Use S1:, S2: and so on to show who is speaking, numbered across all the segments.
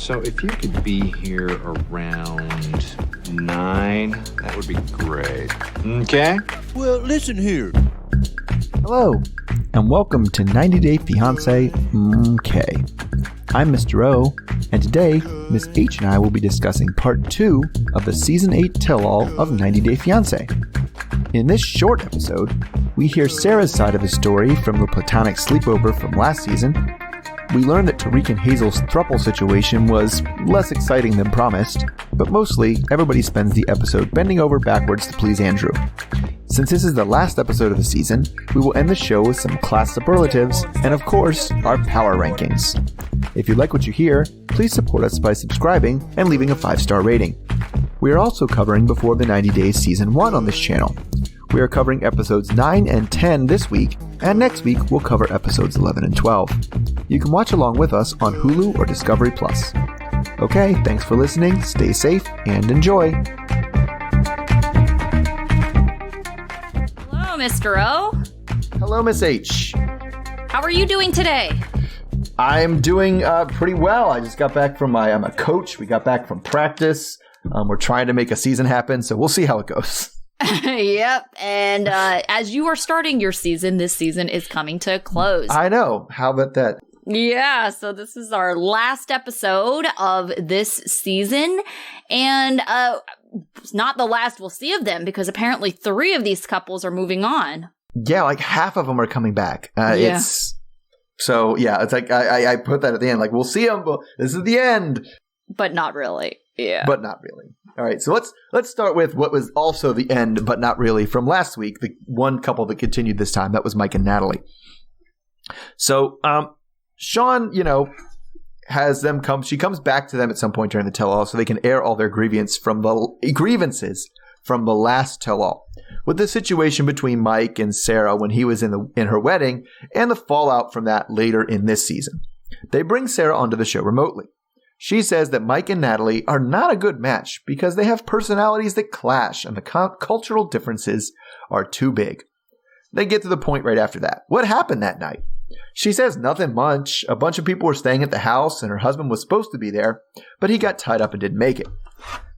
S1: So if you could be here around 9, that would be great. Okay?
S2: Well, listen here.
S3: Hello, and welcome to 90 Day Fiance. Okay. I'm Mr. O, and today, Miss H and I will be discussing part 2 of the Season 8 tell-all of 90 Day Fiance. In this short episode, we hear Sara's side of the story from the platonic sleepover from last season. We learn that Tariq and Hazel's throuple situation was less exciting than promised, but mostly, everybody spends the episode bending over backwards to please Andrew. Since this is the last episode of the season, we will end the show with some class superlatives, and of course, our power rankings. If you like what you hear, please support us by subscribing and leaving a 5-star rating. We are also covering Before the 90 Days Season 1 on this channel. We are covering episodes 9 and 10 this week, and next week we'll cover episodes 11 and 12. You can watch along with us on Hulu or Discovery+. Okay, thanks for listening, stay safe, and enjoy!
S4: Hello, Mr. O.
S3: Hello, Miss H.
S4: How are you doing today?
S3: I'm doing pretty well. I just got back from I'm a coach. We got back from practice. We're trying to make a season happen, so we'll see how it goes.
S4: Yep, and as you are starting your season, this season is coming to a close.
S3: I know. How about that?
S4: Yeah, so this is our last episode of this season, and it's not the last we'll see of them, because apparently 3 of these couples are moving on.
S3: Yeah, like half of them are coming back.
S4: Yeah.
S3: It's like I put that at the end, like, we'll see them, but this is the end.
S4: But not really. Yeah.
S3: But not really. All right, so let's start with what was also the end, but not really, from last week, the one couple that continued this time. That was Mike and Natalie. So, Sean, has them come. She comes back to them at some point during the tell-all so they can air all their grievances from the last tell-all, with the situation between Mike and Sara when he was in her wedding, and the fallout from that later in this season. They bring Sara onto the show remotely. She says that Mike and Natalie are not a good match because they have personalities that clash and the cultural differences are too big. They get to the point right after that. What happened that night? She says nothing much. A bunch of people were staying at the house and her husband was supposed to be there, but he got tied up and didn't make it.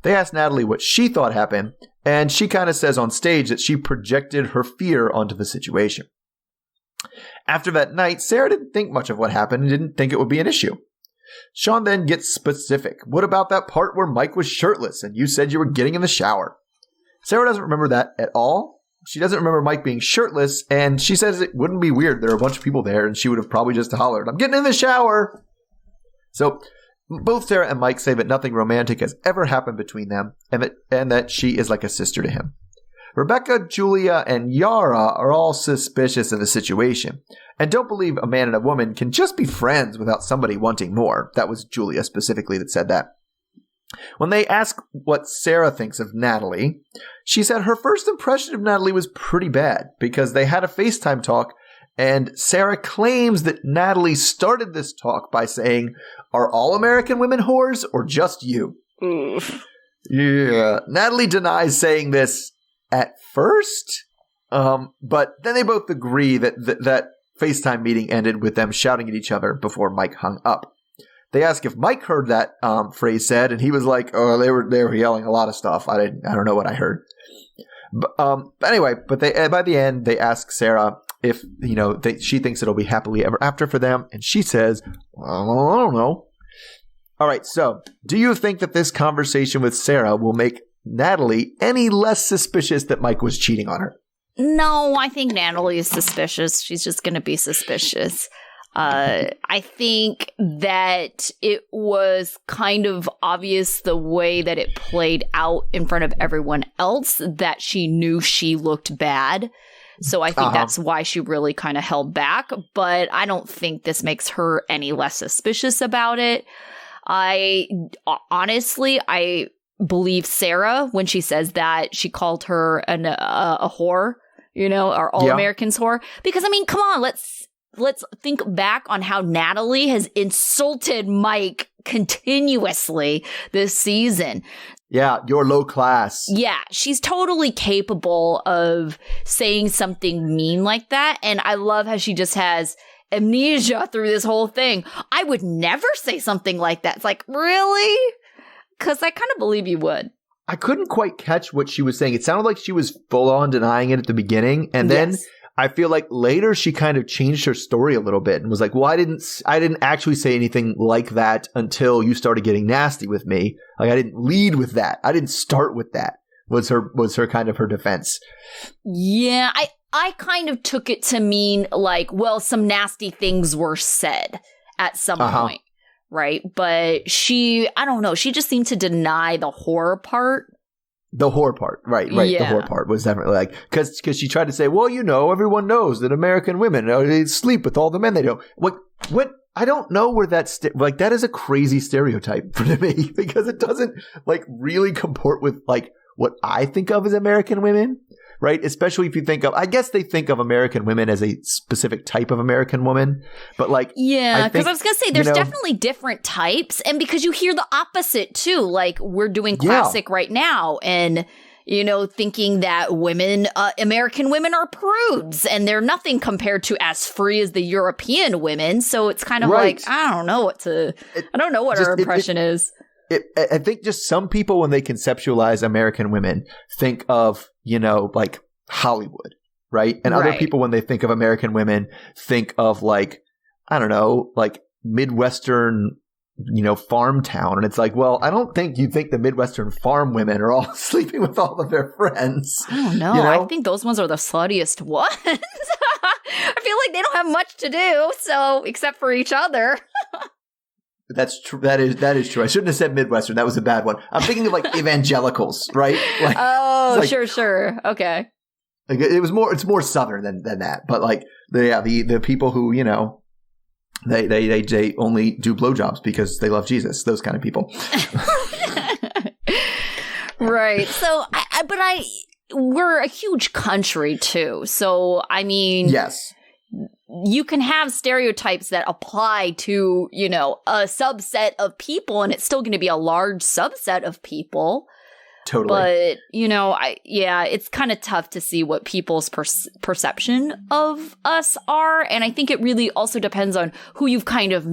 S3: They asked Natalie what she thought happened, and she kind of says on stage that she projected her fear onto the situation. After that night, Sara didn't think much of what happened and didn't think it would be an issue. Sean then gets specific. What about that part where Mike was shirtless and you said you were getting in the shower? Sara doesn't remember that at all. She doesn't remember Mike being shirtless, and she says it wouldn't be weird. There are a bunch of people there, and she would have probably just hollered, "I'm getting in the shower!" So both Sara and Mike say that nothing romantic has ever happened between them, and that she is like a sister to him. Rebecca, Julia, and Yara are all suspicious of the situation, and don't believe a man and a woman can just be friends without somebody wanting more. That was Julia specifically that said that. When they ask what Sara thinks of Natalie, she said her first impression of Natalie was pretty bad because they had a FaceTime talk, and Sara claims that Natalie started this talk by saying, "Are all American women whores or just you?" Yeah. Natalie denies saying this at first, but then they both agree that FaceTime meeting ended with them shouting at each other before Mike hung up. They ask if Mike heard that phrase said, and he was like, "Oh, they were yelling a lot of stuff. I don't know what I heard." But anyway, by the end they ask Sara if she thinks it'll be happily ever after for them, and she says, "Well, I don't know." All right, so do you think that this conversation with Sara will make Natalie any less suspicious that Mike was cheating on her?
S4: No, I think Natalie is suspicious. She's just going to be suspicious. I think that it was kind of obvious the way that it played out in front of everyone else that she knew she looked bad. So I think that's why she really kind of held back. But I don't think this makes her any less suspicious about it. I believe Sara when she says that she called her a whore, or all Americans whore. Because, I mean, come on, let's think back on how Natalie has insulted Mike continuously this season.
S3: Yeah, you're low class.
S4: Yeah, she's totally capable of saying something mean like that. And I love how she just has amnesia through this whole thing. I would never say something like that. It's like, really? Because I kind of believe you would.
S3: I couldn't quite catch what she was saying. It sounded like she was full on denying it at the beginning. And then I feel like later she kind of changed her story a little bit and was like, well, I didn't actually say anything like that until you started getting nasty with me. Like, I didn't lead with that. I didn't start with that, was her kind of her defense.
S4: Yeah, I kind of took it to mean like, well, some nasty things were said at some point, right? But I don't know, she just seemed to deny the horror part.
S3: The horror part, right. Yeah. The horror part was definitely like, because she tried to say, well, everyone knows that American women, they sleep with all the men they don't. What? I don't know where that that is a crazy stereotype for me, because it doesn't like really comport with like what I think of as American women. Right? Especially if you think of, I guess they think of American women as a specific type of American woman, but like,
S4: yeah, because I was going to say there's definitely different types. And because you hear the opposite too, like we're doing classic right now and, thinking that American women are prudes and they're nothing compared to as free as the European women. So it's kind of like, I don't know what our impression is.
S3: I think just some people, when they conceptualize American women, think of, like Hollywood, right? And other people, when they think of American women, think of like, I don't know, like Midwestern, farm town. And it's like, well, I don't think you think the Midwestern farm women are all sleeping with all of their friends.
S4: I don't know. I think those ones are the sluttiest ones. I feel like they don't have much to do, so except for each other.
S3: That's true. That is true. I shouldn't have said Midwestern. That was a bad one. I'm thinking of like evangelicals, right? Like,
S4: like, sure. Okay.
S3: Like it's more Southern than that. But like the people who, they only do blowjobs because they love Jesus. Those kind of people.
S4: Right. So, we're a huge country too. So, I mean,
S3: yes.
S4: You can have stereotypes that apply to, a subset of people, and it's still going to be a large subset of people.
S3: Totally.
S4: But, it's kind of tough to see what people's perception of us are. And I think it really also depends on who you've kind of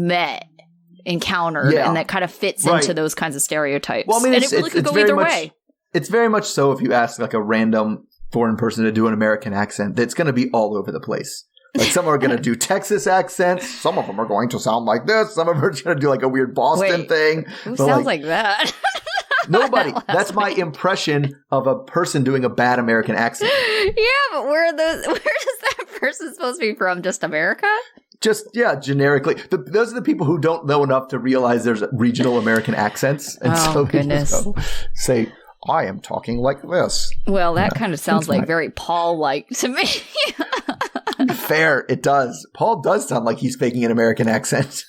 S4: encountered, and that kind of fits into those kinds of stereotypes.
S3: Well, I mean,
S4: and it really could go either way.
S3: It's very much so if you ask like a random foreign person to do an American accent, that's going to be all over the place. Like some are going to do Texas accents. Some of them are going to sound like this. Some of them are going to do like a weird Boston thing.
S4: Who sounds like that?
S3: Nobody. That's my impression of a person doing a bad American accent.
S4: Yeah, but where does that person supposed to be from? Just America?
S3: Just, generically. Those are the people who don't know enough to realize there's regional American accents. And so
S4: goodness.
S3: Say, I am talking like this.
S4: Well, that kind of sounds like very Paul-like to me.
S3: Fair, it does. Paul does sound like he's faking an American accent.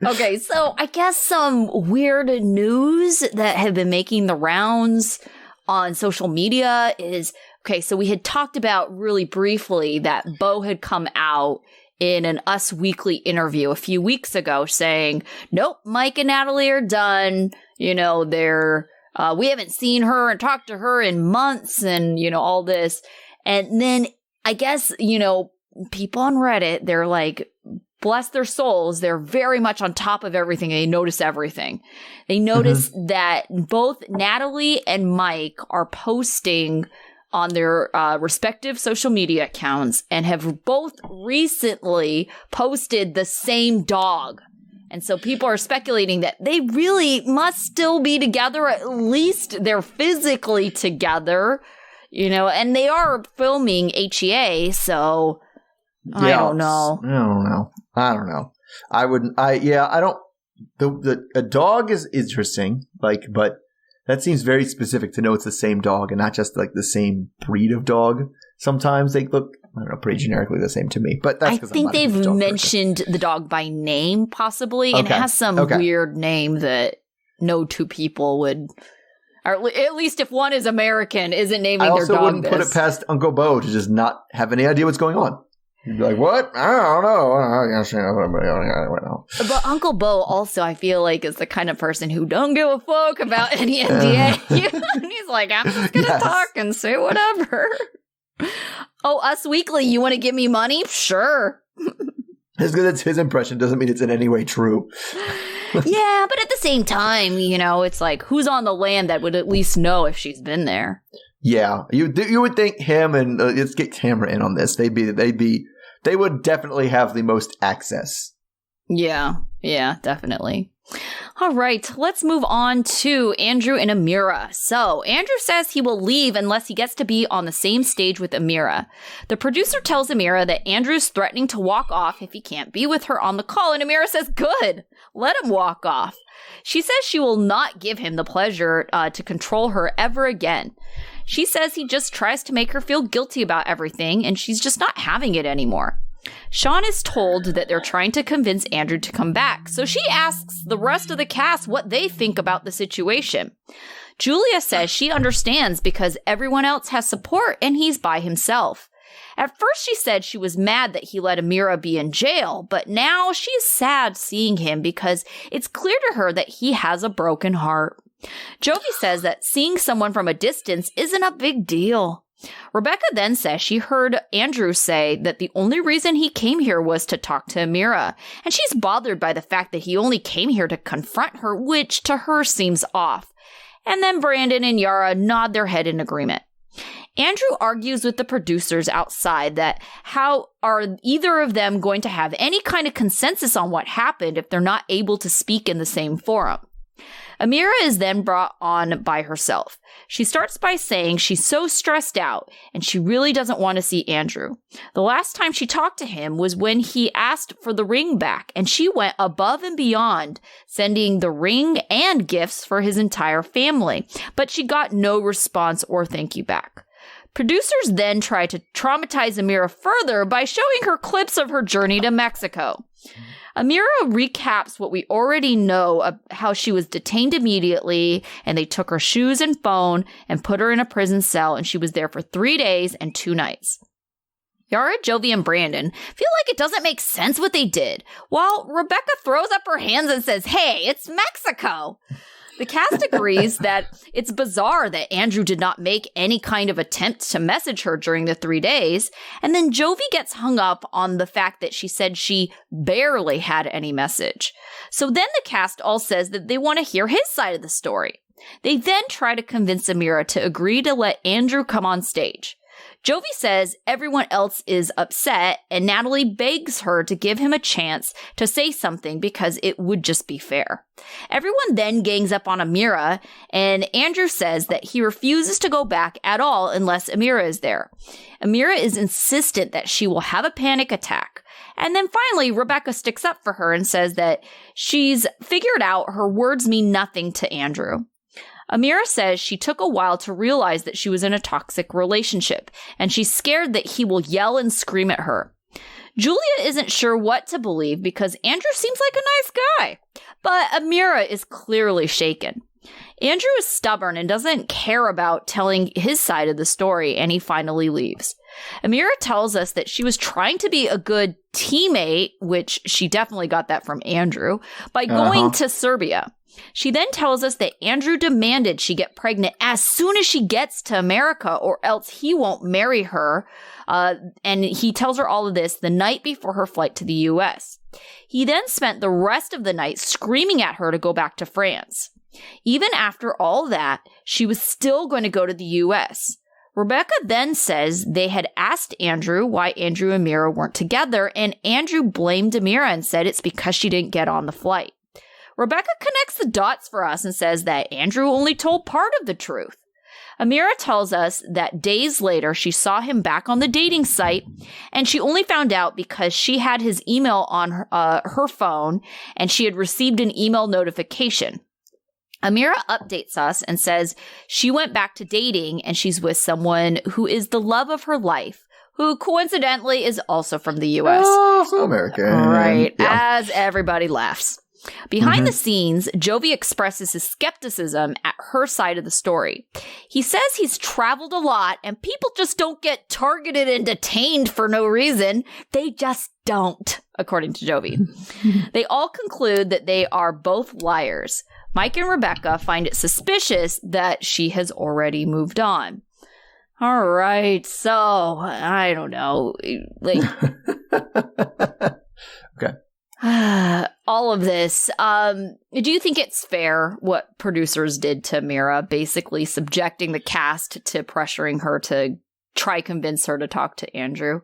S4: Okay, so I guess some weird news that have been making the rounds on social media is, okay, so we had talked about really briefly that Beau had come out in an Us Weekly interview a few weeks ago saying, nope, Mike and Natalie are done. We haven't seen her and talked to her in months and, all this. And then I guess, people on Reddit, they're like, bless their souls, they're very much on top of everything. They notice everything. They notice that both Natalie and Mike are posting on their respective social media accounts and have both recently posted the same dog. And so people are speculating that they really must still be together. At least they're physically together, and they are filming HEA. So I don't know.
S3: I don't know. I don't. A dog is interesting, but that seems very specific to know it's the same dog and not just like the same breed of dog. Sometimes they look, I don't know, pretty generically the same to me. But that's because I think
S4: they've mentioned the dog by name, possibly, and it has some weird name that no two people would, or at least if one is American, isn't naming their dog this. I also wouldn't
S3: put it past Uncle Beau to just not have any idea what's going on. You'd be like, what? I don't know.
S4: But Uncle Beau also, I feel like, is the kind of person who don't give a fuck about any NDA. He's like, I'm just going to talk and say whatever. Oh, Us Weekly, you want to give me money? Sure.
S3: Just because it's his impression doesn't mean it's in any way true.
S4: Yeah, but at the same time, it's like, who's on the land that would at least know if she's been there?
S3: Yeah, you would think him and let's get Tamara in on this. They would definitely have the most access.
S4: Yeah, definitely. All right, let's move on to Andrew and Amira. So, Andrew says he will leave unless he gets to be on the same stage with Amira. The producer tells Amira that Andrew's threatening to walk off if he can't be with her on the call, and Amira says, good, let him walk off. She says she will not give him the pleasure to control her ever again. She says he just tries to make her feel guilty about everything, and she's just not having it anymore. Sean is told that they're trying to convince Andrew to come back, so she asks the rest of the cast what they think about the situation. Julia says she understands because everyone else has support and he's by himself. At first she said she was mad that he let Amira be in jail, but now she's sad seeing him because it's clear to her that he has a broken heart. Jovi says that seeing someone from a distance isn't a big deal. Rebecca then says she heard Andrew say that the only reason he came here was to talk to Amira, and she's bothered by the fact that he only came here to confront her, which to her seems off. And then Brandon and Yara nod their head in agreement. Andrew argues with the producers outside that how are either of them going to have any kind of consensus on what happened if they're not able to speak in the same forum. Amira is then brought on by herself. She starts by saying she's so stressed out and she really doesn't want to see Andrew. The last time she talked to him was when he asked for the ring back, and she went above and beyond, sending the ring and gifts for his entire family, but she got no response or thank you back. Producers then try to traumatize Amira further by showing her clips of her journey to Mexico. Amira recaps what we already know of how she was detained immediately, and they took her shoes and phone and put her in a prison cell, and she was there for 3 days and 2 nights. Yara, Jovi, and Brandon feel like it doesn't make sense what they did, while Rebecca throws up her hands and says, hey, it's Mexico. The cast agrees that it's bizarre that Andrew did not make any kind of attempt to message her during the 3 days, and then Jovi gets hung up on the fact that she said she barely had any message. So then the cast all says that they want to hear his side of the story. They then try to convince Amira to agree to let Andrew come on stage. Jovi says everyone else is upset, and Natalie begs her to give him a chance to say something because it would just be fair. Everyone then gangs up on Amira, and Andrew says that he refuses to go back at all unless Amira is there. Amira is insistent that she will have a panic attack. And then finally, Rebecca sticks up for her and says that she's figured out her words mean nothing to Andrew. Amira says she took a while to realize that she was in a toxic relationship, and she's scared that he will yell and scream at her. Julia isn't sure what to believe because Andrew seems like a nice guy, but Amira is clearly shaken. Andrew is stubborn and doesn't care about telling his side of the story, and he finally leaves. Amira tells us that she was trying to be a good teammate, which she definitely got that from Andrew, by going to Serbia. She then tells us that Andrew demanded she get pregnant as soon as she gets to America, or else he won't marry her. And he tells her all of this the night before her flight to the U.S. He then spent the rest of the night screaming at her to go back to France. Even after all that, she was still going to go to the U.S. Rebecca then says they had asked Andrew why Andrew and Amira weren't together, and Andrew blamed Amira and said it's because she didn't get on the flight. Rebecca connects the dots for us and says that Andrew only told part of the truth. Amira tells us that days later she saw him back on the dating site, and she only found out because she had his email on her phone, and she had received an email notification. Amira updates us and says she went back to dating, and she's with someone who is the love of her life, who coincidentally is also from the U.S.
S3: Oh, so American.
S4: Right,
S3: Yeah.
S4: as everybody laughs. Behind the scenes, Jovi expresses his skepticism at her side of the story. He says he's traveled a lot and people just don't get targeted and detained for no reason. They just don't, according to Jovi. They all conclude that they are both liars. Mike and Rebecca find it suspicious that she has already moved on. All right. So, I don't know. Like,
S3: okay.
S4: all of this. Do you think it's fair what producers did to Amira, basically subjecting the cast to pressuring her to try convince her to talk to Andrew?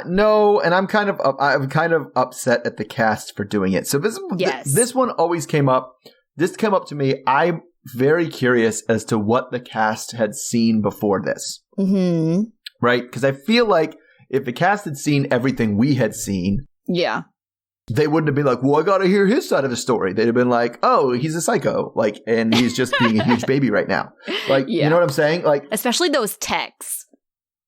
S3: No, and I'm kind of upset at the cast for doing it. So this one always came up. This came up to me. I'm very curious as to what the cast had seen before this.
S4: Mm-hmm.
S3: Right? Because I feel like if the cast had seen everything we had seen,
S4: yeah,
S3: they wouldn't have been like, well, I got to hear his side of the story. They'd have been like, oh, he's a psycho. Like, and he's just being a huge baby right now. Like, you know what I'm saying? Like,
S4: especially those texts.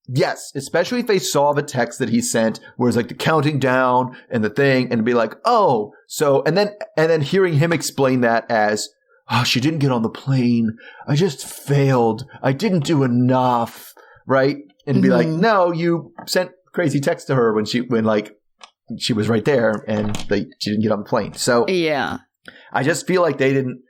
S3: Yes, especially if they saw the text that he sent, where it's like the counting down and the thing, and be like, oh, so, and then hearing him explain that as, oh, she didn't get on the plane. I just failed. I didn't do enough, right? And be like, no, you sent crazy text to her when she was right there and she didn't get on the plane. So
S4: yeah,
S3: I just feel like they didn't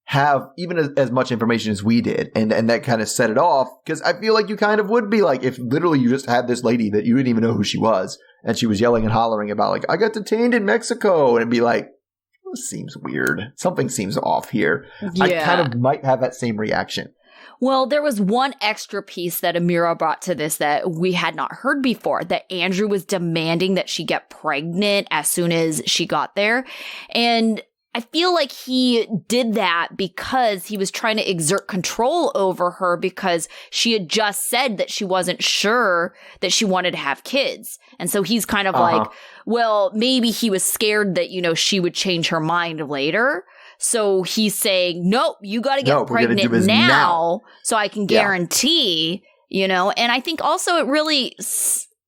S3: have even as much information as we did, and that kind of set it off, because I feel like you kind of would be like, if literally you just had this lady that you didn't even know who she was, and she was yelling and hollering about like, I got detained in Mexico, and it'd be like, this seems weird. Something seems off here. Yeah. I kind of might have that same reaction.
S4: Well, there was one extra piece that Amira brought to this that we had not heard before, that Andrew was demanding that she get pregnant as soon as she got there. And I feel like he did that because he was trying to exert control over her, because she had just said that she wasn't sure that she wanted to have kids. And so he's kind of like, well, maybe he was scared that, she would change her mind later. So he's saying, nope, you got to get pregnant now so I can guarantee, and I think also it really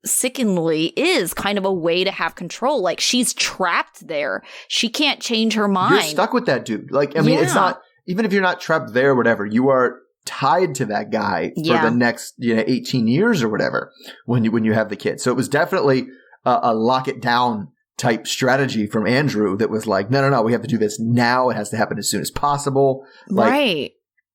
S4: sickeningly is kind of a way to have control. Like, she's trapped there. She can't change her mind.
S3: You're stuck with that dude. Like, I mean, it's not, even if you're not trapped there or whatever, you are tied to that guy for the next 18 years or whatever when you have the kid. So it was definitely a lock it down type strategy from Andrew that was like, no, we have to do this now. It has to happen as soon as possible. Like,
S4: right.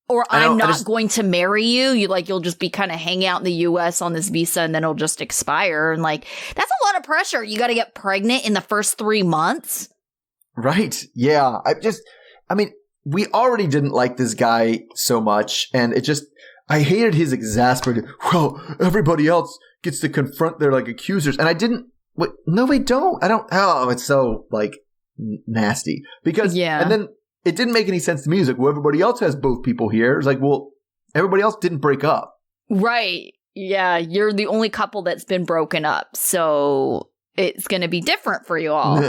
S4: Or I'm not going to marry you. You'll just be kind of hanging out in the U.S. on this visa, and then it'll just expire. And that's a lot of pressure. You got to get pregnant in the first 3 months.
S3: Right. Yeah. We already didn't like this guy so much, and I hated his exasperated, well, everybody else gets to confront their accusers. And I didn't, no, we don't. It's so nasty because, and then it didn't make any sense to me. It's like, well, everybody else has both people here. It's like, well, everybody else didn't break up. Right.
S4: Yeah. You're the only couple that's been broken up. So it's going to be different for you all.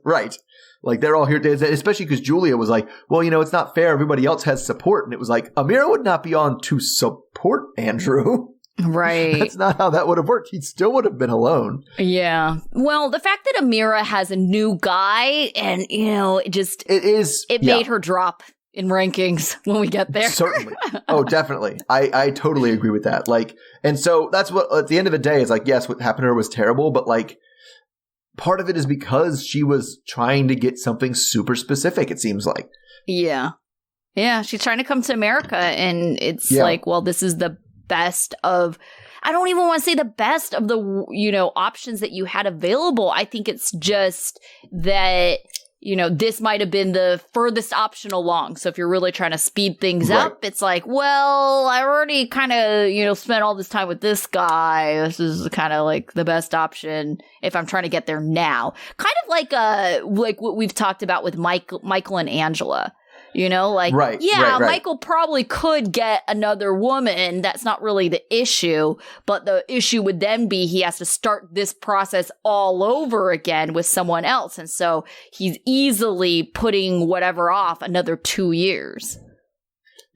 S3: Right. They're all here, especially because Julia was like, well, it's not fair. Everybody else has support. And it was like, Amira would not be on to support Andrew.
S4: Right.
S3: That's not how that would have worked. He still would have been alone.
S4: Yeah. Well, the fact that Amira has a new guy and, it made her drop in rankings when we get there.
S3: Certainly. Oh, definitely. I totally agree with that. And so that's what, at the end of the day, is yes, what happened to her was terrible, but part of it is because she was trying to get something super specific, it seems like.
S4: Yeah. Yeah. She's trying to come to America, and it's well, this is the best of, I don't even want to say the best of the, options that you had available. I think it's just that, this might have been the furthest option along. So if you're really trying to speed things up, it's like, well, I already kind of, spent all this time with this guy. This is kind of the best option if I'm trying to get there now. Kind of like what we've talked about with Michael and Angela. Right. Michael probably could get another woman. That's not really the issue. But the issue would then be he has to start this process all over again with someone else. And so he's easily putting whatever off another 2 years.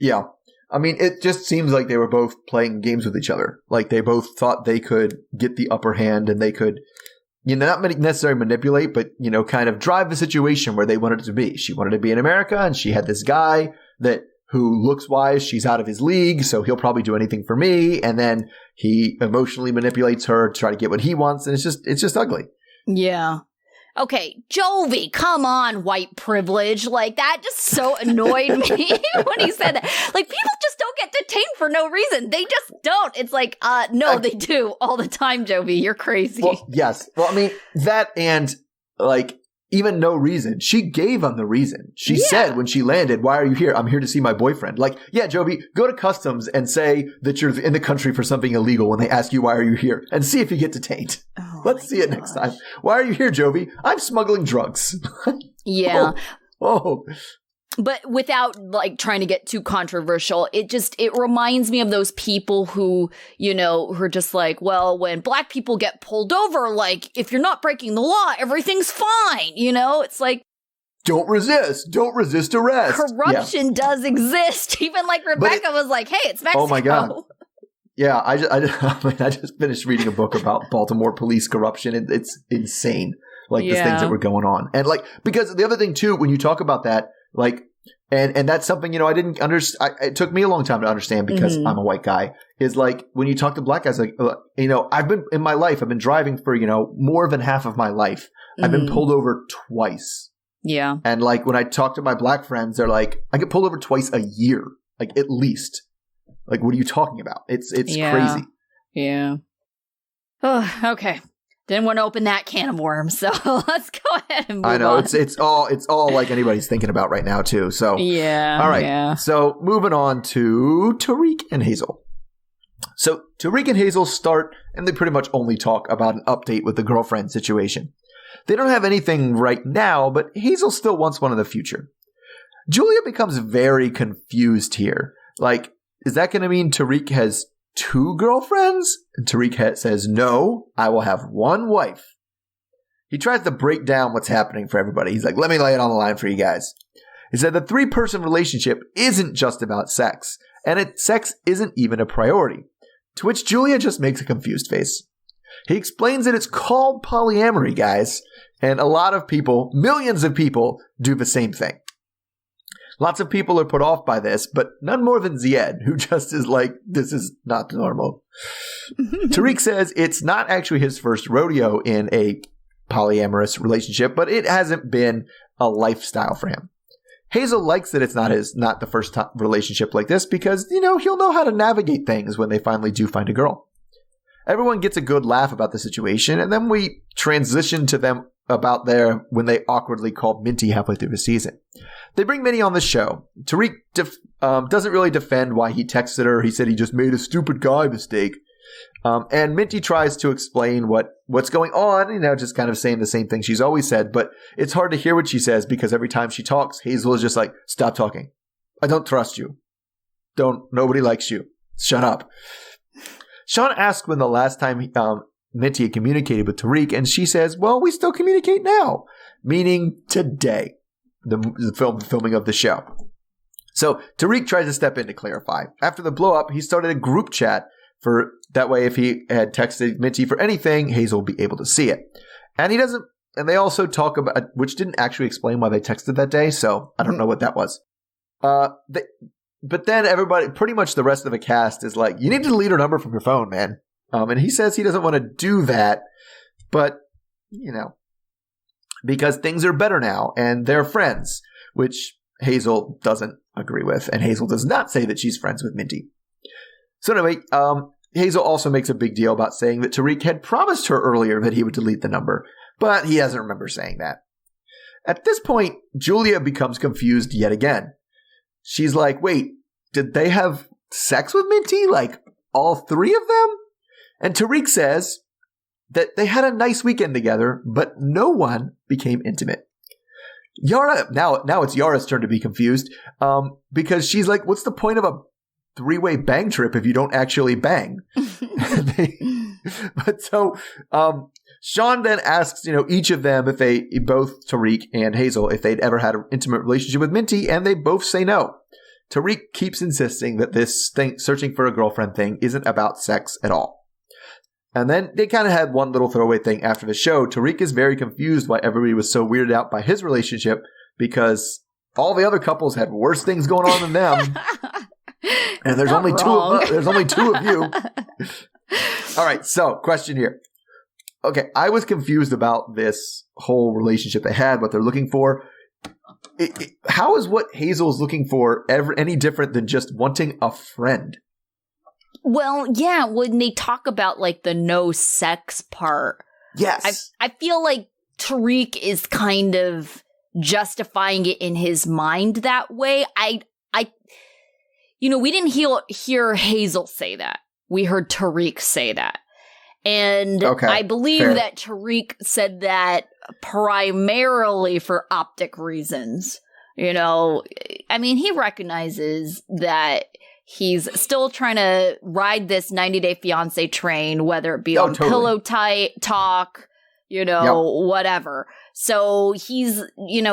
S3: Yeah. I mean, it just seems like they were both playing games with each other. They both thought they could get the upper hand, and they could, not necessarily manipulate, but, kind of drive the situation where they wanted it to be. She wanted to be in America, and she had this guy who looks wise, she's out of his league, so he'll probably do anything for me. And then he emotionally manipulates her to try to get what he wants. And it's just ugly.
S4: Yeah. Okay, Jovi, come on, white privilege. Like, that just so annoyed me when he said that. Like, people just don't get detained for no reason. They just don't. It's like, no, they do all the time, Jovi. You're crazy.
S3: Well, yes. Well, I mean, that and, like, even no reason. She gave him the reason. She said when she landed, why are you here? I'm here to see my boyfriend. Like, yeah, Jovi, go to customs and say that you're in the country for something illegal when they ask you, why are you here? And see if you get detained. Let's see it next time. Why are you here, Jovi? I'm smuggling drugs.
S4: Yeah.
S3: Oh.
S4: But without, like, trying to get too controversial, it reminds me of those people who, you know, who are just like, well, when black people get pulled over, like, if you're not breaking the law, everything's fine, you know? It's like,
S3: don't resist arrest.
S4: Corruption does exist. Even like Rebecca was like, hey, it's Mexico.
S3: Oh my God. Yeah, I just finished reading a book about Baltimore police corruption, and it's insane. Like, the things that were going on. And, like, because the other thing, too, when you talk about that, like, and that's something, you know, I didn't understand. It took me a long time to understand because I'm a white guy, is like, when you talk to black guys, like, you know, I've been driving for, you know, more than half of my life. I've been pulled over twice.
S4: Yeah.
S3: And, like, when I talk to my black friends, they're like, I get pulled over twice a year, like, at least. Like, what are you talking about? It's crazy.
S4: Yeah. Oh, okay. Didn't want to open that can of worms, so let's go ahead and move on.
S3: I know, it's all like anybody's thinking about right now, too. So
S4: yeah.
S3: All right.
S4: Yeah.
S3: So moving on to Tariq and Hazel. So Tariq and Hazel start, and they pretty much only talk about an update with the girlfriend situation. They don't have anything right now, but Hazel still wants one in the future. Julia becomes very confused here. Like, is that going to mean Tariq has 2 girlfriends? And Tariq says, no, I will have 1 wife. He tries to break down what's happening for everybody. He's like, let me lay it on the line for you guys. He said the 3-person relationship isn't just about sex, and sex isn't even a priority. To which Julia just makes a confused face. He explains that it's called polyamory, guys, and a lot of people, millions of people, do the same thing. Lots of people are put off by this, but none more than Zied, who just is like, this is not normal. Tariq says it's not actually his first rodeo in a polyamorous relationship, but it hasn't been a lifestyle for him. Hazel likes that it's not the first relationship like this because, you know, he'll know how to navigate things when they finally do find a girl. Everyone gets a good laugh about the situation, and then we transition to them about when they awkwardly called Minty halfway through the season. They bring Minty on the show. Tariq doesn't really defend why he texted her. He said he just made a stupid guy mistake. And Minty tries to explain what's going on, you know, just kind of saying the same thing she's always said. But it's hard to hear what she says because every time she talks, Hazel is just like, stop talking. I don't trust you. Nobody likes you. Shut up. Sean asked when the last time Minty had communicated with Tariq, and she says, well, we still communicate now, meaning today, the filming of the show. So Tariq tries to step in to clarify. After the blow-up, he started a group chat for that way if he had texted Minty for anything, Hazel would be able to see it. And they also talk about, which didn't actually explain why they texted that day, so I don't know what that was. But then everybody, pretty much the rest of the cast is like, you need to delete her number from your phone, man. And he says he doesn't want to do that, but, you know, because things are better now and they're friends, which Hazel doesn't agree with. And Hazel does not say that she's friends with Minty. So anyway, Hazel also makes a big deal about saying that Tariq had promised her earlier that he would delete the number, but he doesn't remember saying that. At this point, Julia becomes confused yet again. She's like, wait, did they have sex with Minty? Like, all 3 of them? And Tariq says that they had a nice weekend together, but no one became intimate. Yara, now it's Yara's turn to be confused, because she's like, what's the point of a 3-way bang trip if you don't actually bang? But so, Sean then asks, you know, each of them if both Tariq and Hazel, if they'd ever had an intimate relationship with Minty, and they both say no. Tariq keeps insisting that this thing, searching for a girlfriend thing, isn't about sex at all. And then they kind of had one little throwaway thing after the show. Tariq is very confused why everybody was so weirded out by his relationship because all the other couples had worse things going on than them. And there's only 2 of you. All right, so question here. okay, I was confused about this whole relationship they had, what they're looking for. How is what Hazel's looking for ever any different than just wanting a friend?
S4: Well, yeah, when they talk about like the no sex part,
S3: yes,
S4: I feel like Tariq is kind of justifying it in his mind that way. We didn't hear Hazel say that. We heard Tariq say that. And I believe that Tariq said that primarily for optic reasons. You know, I mean, he recognizes that he's still trying to ride this 90-day fiance train, whether it be on pillow talk, whatever. So he's,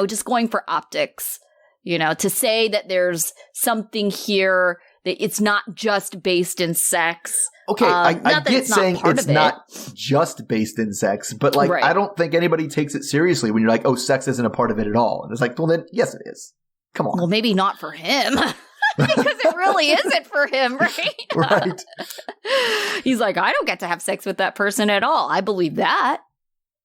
S4: just going for optics, to say that there's something here that it's not just based in sex.
S3: Okay, I get saying it's not just based in sex, but like, I don't think anybody takes it seriously when you're like, oh, sex isn't a part of it at all. And it's like, well, then, yes, it is. Come on.
S4: Well, maybe not for him. Because it really isn't for him, right?
S3: Right.
S4: He's like, I don't get to have sex with that person at all. I believe that.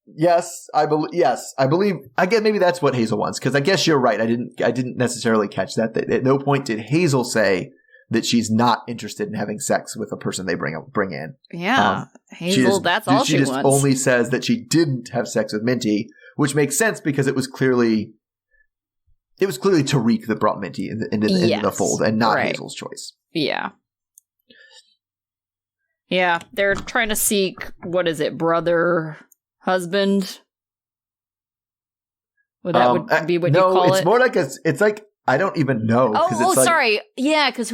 S3: Yes, I believe. I guess maybe that's what Hazel wants. Because I guess you're right. I didn't necessarily catch that. At no point did Hazel say that she's not interested in having sex with a person they bring in.
S4: Yeah, Hazel. That's all she wants. She just
S3: only says that she didn't have sex with Minty, which makes sense because it was clearly Tariq that brought Minty into the fold and not Hazel's choice.
S4: Yeah. Yeah, they're trying to seek, what is it, brother, husband? Would that be what you call it?
S3: No, it's more like it's like, I don't even know.
S4: Sorry. Yeah, because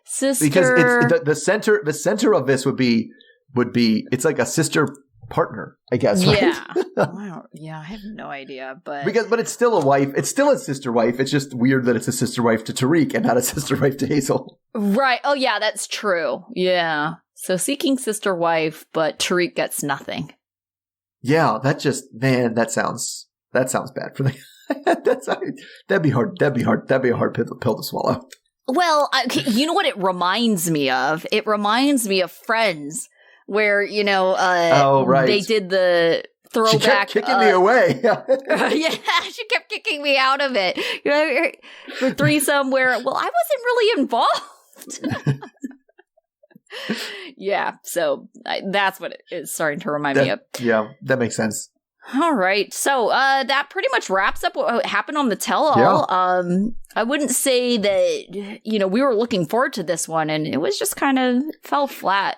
S4: sister.
S3: Because it's the center of this would be it's like a sister partner, I guess.
S4: Yeah.
S3: Right?
S4: I have no idea, but
S3: it's still a wife. It's still a sister wife. It's just weird that it's a sister wife to Tariq and not a sister wife to Hazel.
S4: Right. Oh yeah, that's true. Yeah. So seeking sister wife, but Tariq gets nothing.
S3: Yeah, that sounds bad for them. That'd be hard. That'd be a hard pill to swallow.
S4: Well, you know what it reminds me of? It reminds me of Friends, where they did the throwback. She kept
S3: kicking me away.
S4: She kept kicking me out of it. For threesome, where I wasn't really involved. Yeah, so that's what it is starting to remind me of. Yeah,
S3: that makes sense.
S4: All right. So that pretty much wraps up what happened on the tell-all. Yeah. I wouldn't say that, we were looking forward to this one, and it was just kind of fell flat,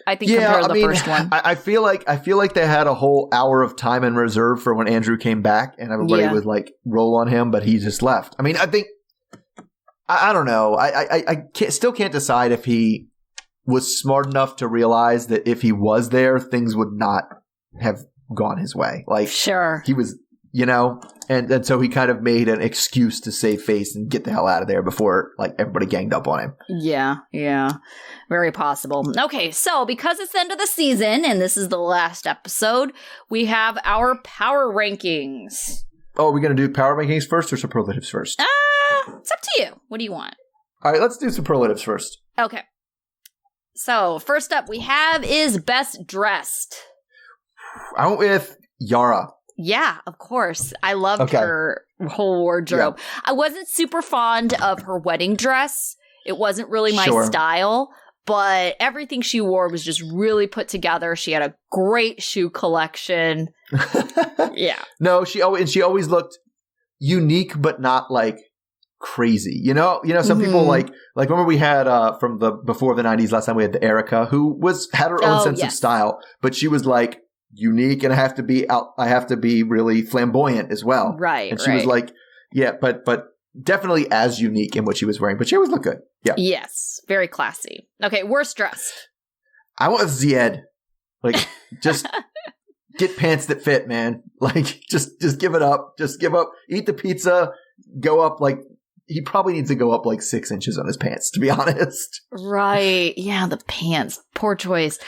S4: I think, compared to the first one.
S3: I feel like they had a whole hour of time in reserve for when Andrew came back, and everybody would like roll on him, but he just left. I mean, I think I don't know. I still can't decide if he was smart enough to realize that if he was there, things would not have gone his way. Like,
S4: sure,
S3: he was, and so he kind of made an excuse to save face and get the hell out of there before like everybody ganged up on him.
S4: Yeah, very possible. Okay, so because it's the end of the season and this is the last episode, we have our power rankings.
S3: Oh, are we going to do power rankings first or superlatives first?
S4: It's up to you. What do you want?
S3: All right, let's do superlatives first.
S4: Okay. So first up we have is best dressed.
S3: I went with Yara.
S4: Yeah, of course. I loved her whole wardrobe. Yeah. I wasn't super fond of her wedding dress. It wasn't really my style, but everything she wore was just really put together. She had a great shoe collection. Yeah. No, she always looked unique, but not like crazy. Some people like remember we had from the before the 90s last time we had the Erica who had her own sense of style, but she was like unique and I have to be really flamboyant as well. Right.
S3: And she was like, but definitely as unique in what she was wearing, but she always looked good. Yeah.
S4: Yes. Very classy. Okay. Worst dressed.
S3: I went with Zied. Like, just get pants that fit, man. Like, just give it up. Just give up. Eat the pizza. Go up he probably needs to go up 6 inches on his pants, to be honest.
S4: Right. Yeah, the pants. Poor choice.